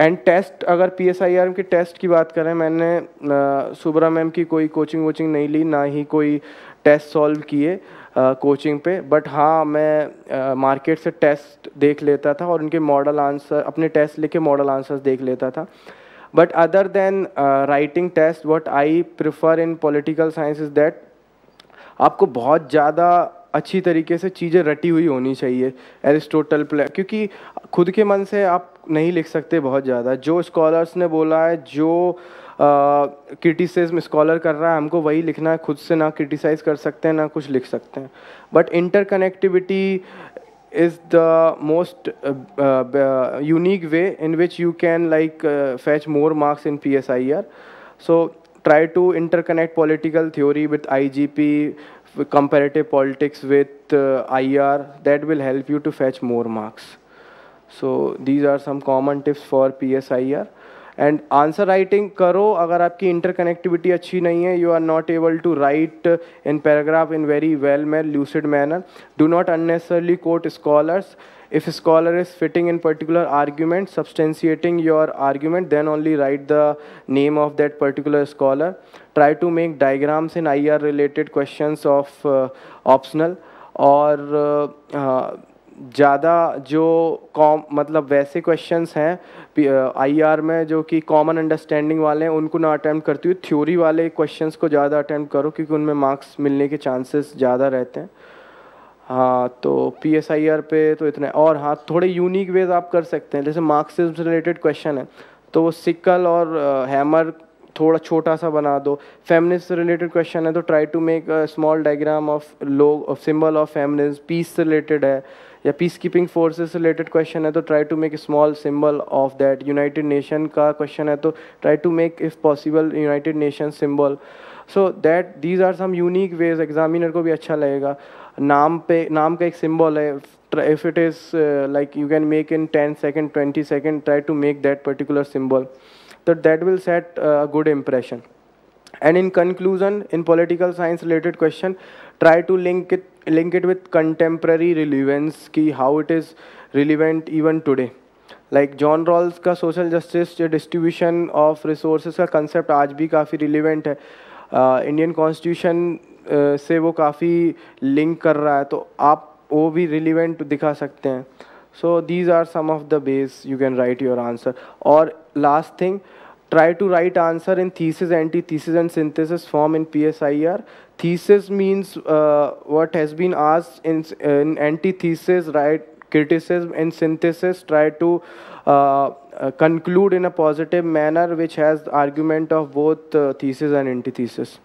एंड टेस्ट, अगर PSIR की टेस्ट की बात करें, मैंने सुब्रा मैम की कोई कोचिंग वोचिंग नहीं ली, ना ही कोई टेस्ट सॉल्व किए कोचिंग पे. बट हाँ, मैं मार्केट से टेस्ट देख लेता था और उनके मॉडल आंसर, अपने टेस्ट लेके मॉडल आंसर्स देख लेता था. But other than writing test, what I prefer in political science is that आपको बहुत ज़्यादा अच्छी तरीके से चीज़ें रटी हुई होनी चाहिए. एरिस्टोटल क्योंकि खुद के मन से आप नहीं लिख सकते बहुत ज़्यादा. जो स्कॉलर्स ने बोला है, जो क्रिटिसिज्म स्कॉलर कर रहा है, हमको वही लिखना है. खुद से ना क्रिटिसाइज़ कर सकते हैं ना कुछ लिख सकते हैं. But interconnectivity is the most unique way in which you can fetch more marks in PSIR. So try to interconnect political theory with IGP, comparative politics with IR. That will help you to fetch more marks. So these are some common tips for PSIR. And answer writing करो. अगर आपकी इंटरकनेक्टिविटी अच्छी नहीं है, you are not able to write in paragraph in very well lucid manner, do not unnecessarily quote scholars. If a scholar is fitting in particular argument, substantiating your argument, then only write the name of that particular scholar. Try to make diagrams in IR related questions of optional. और ज़्यादा जो मतलब वैसे क्वेश्चंस हैं IR में जो कि कॉमन अंडरस्टैंडिंग वाले हैं उनको ना अटैम्प्ट करती हुई थ्योरी वाले क्वेश्चंस को ज़्यादा अटैम्प्ट करो, क्योंकि उनमें मार्क्स मिलने के चांसेस ज़्यादा रहते हैं. हाँ, तो PSIR पे तो इतना. और हाँ, थोड़े यूनिक वेज आप कर सकते हैं. जैसे मार्क्सिज्म से रिलेटेड क्वेश्चन है तो वो सिकल और हैमर थोड़ा छोटा सा बना दो. फेमिनिस्ट से रिलेटेड क्वेश्चन है तो try to make a small diagram of symbol of feminism. Peace से रिलेटेड है या पीस कीपिंग फोर्सेस से रिलेटेड क्वेश्चन है तो try to make small symbol of that. United nation का क्वेश्चन है तो try to make if possible united nation symbol. So that these are some unique ways. Examiner को भी अच्छा लगेगा. नाम का एक सिंबल है. if it is like you can make in 10 second 20 second, try to make that particular symbol. So that will set a good impression. And in conclusion, in political science related question, try to link it with contemporary relevance, ki how it is relevant even today. Like John Rawls का social justice distribution of resources का concept आज भी काफ़ी relevant है. Indian Constitution से वो काफ़ी link कर रहा है, तो आप वो भी relevant दिखा सकते हैं. So these are some of the ways you can write your answer. और last thing, try to write answer in thesis, antithesis, and synthesis form in PSIR. Thesis means what has been asked in antithesis, write criticism. In synthesis, try to conclude in a positive manner which has the argument of both thesis and antithesis.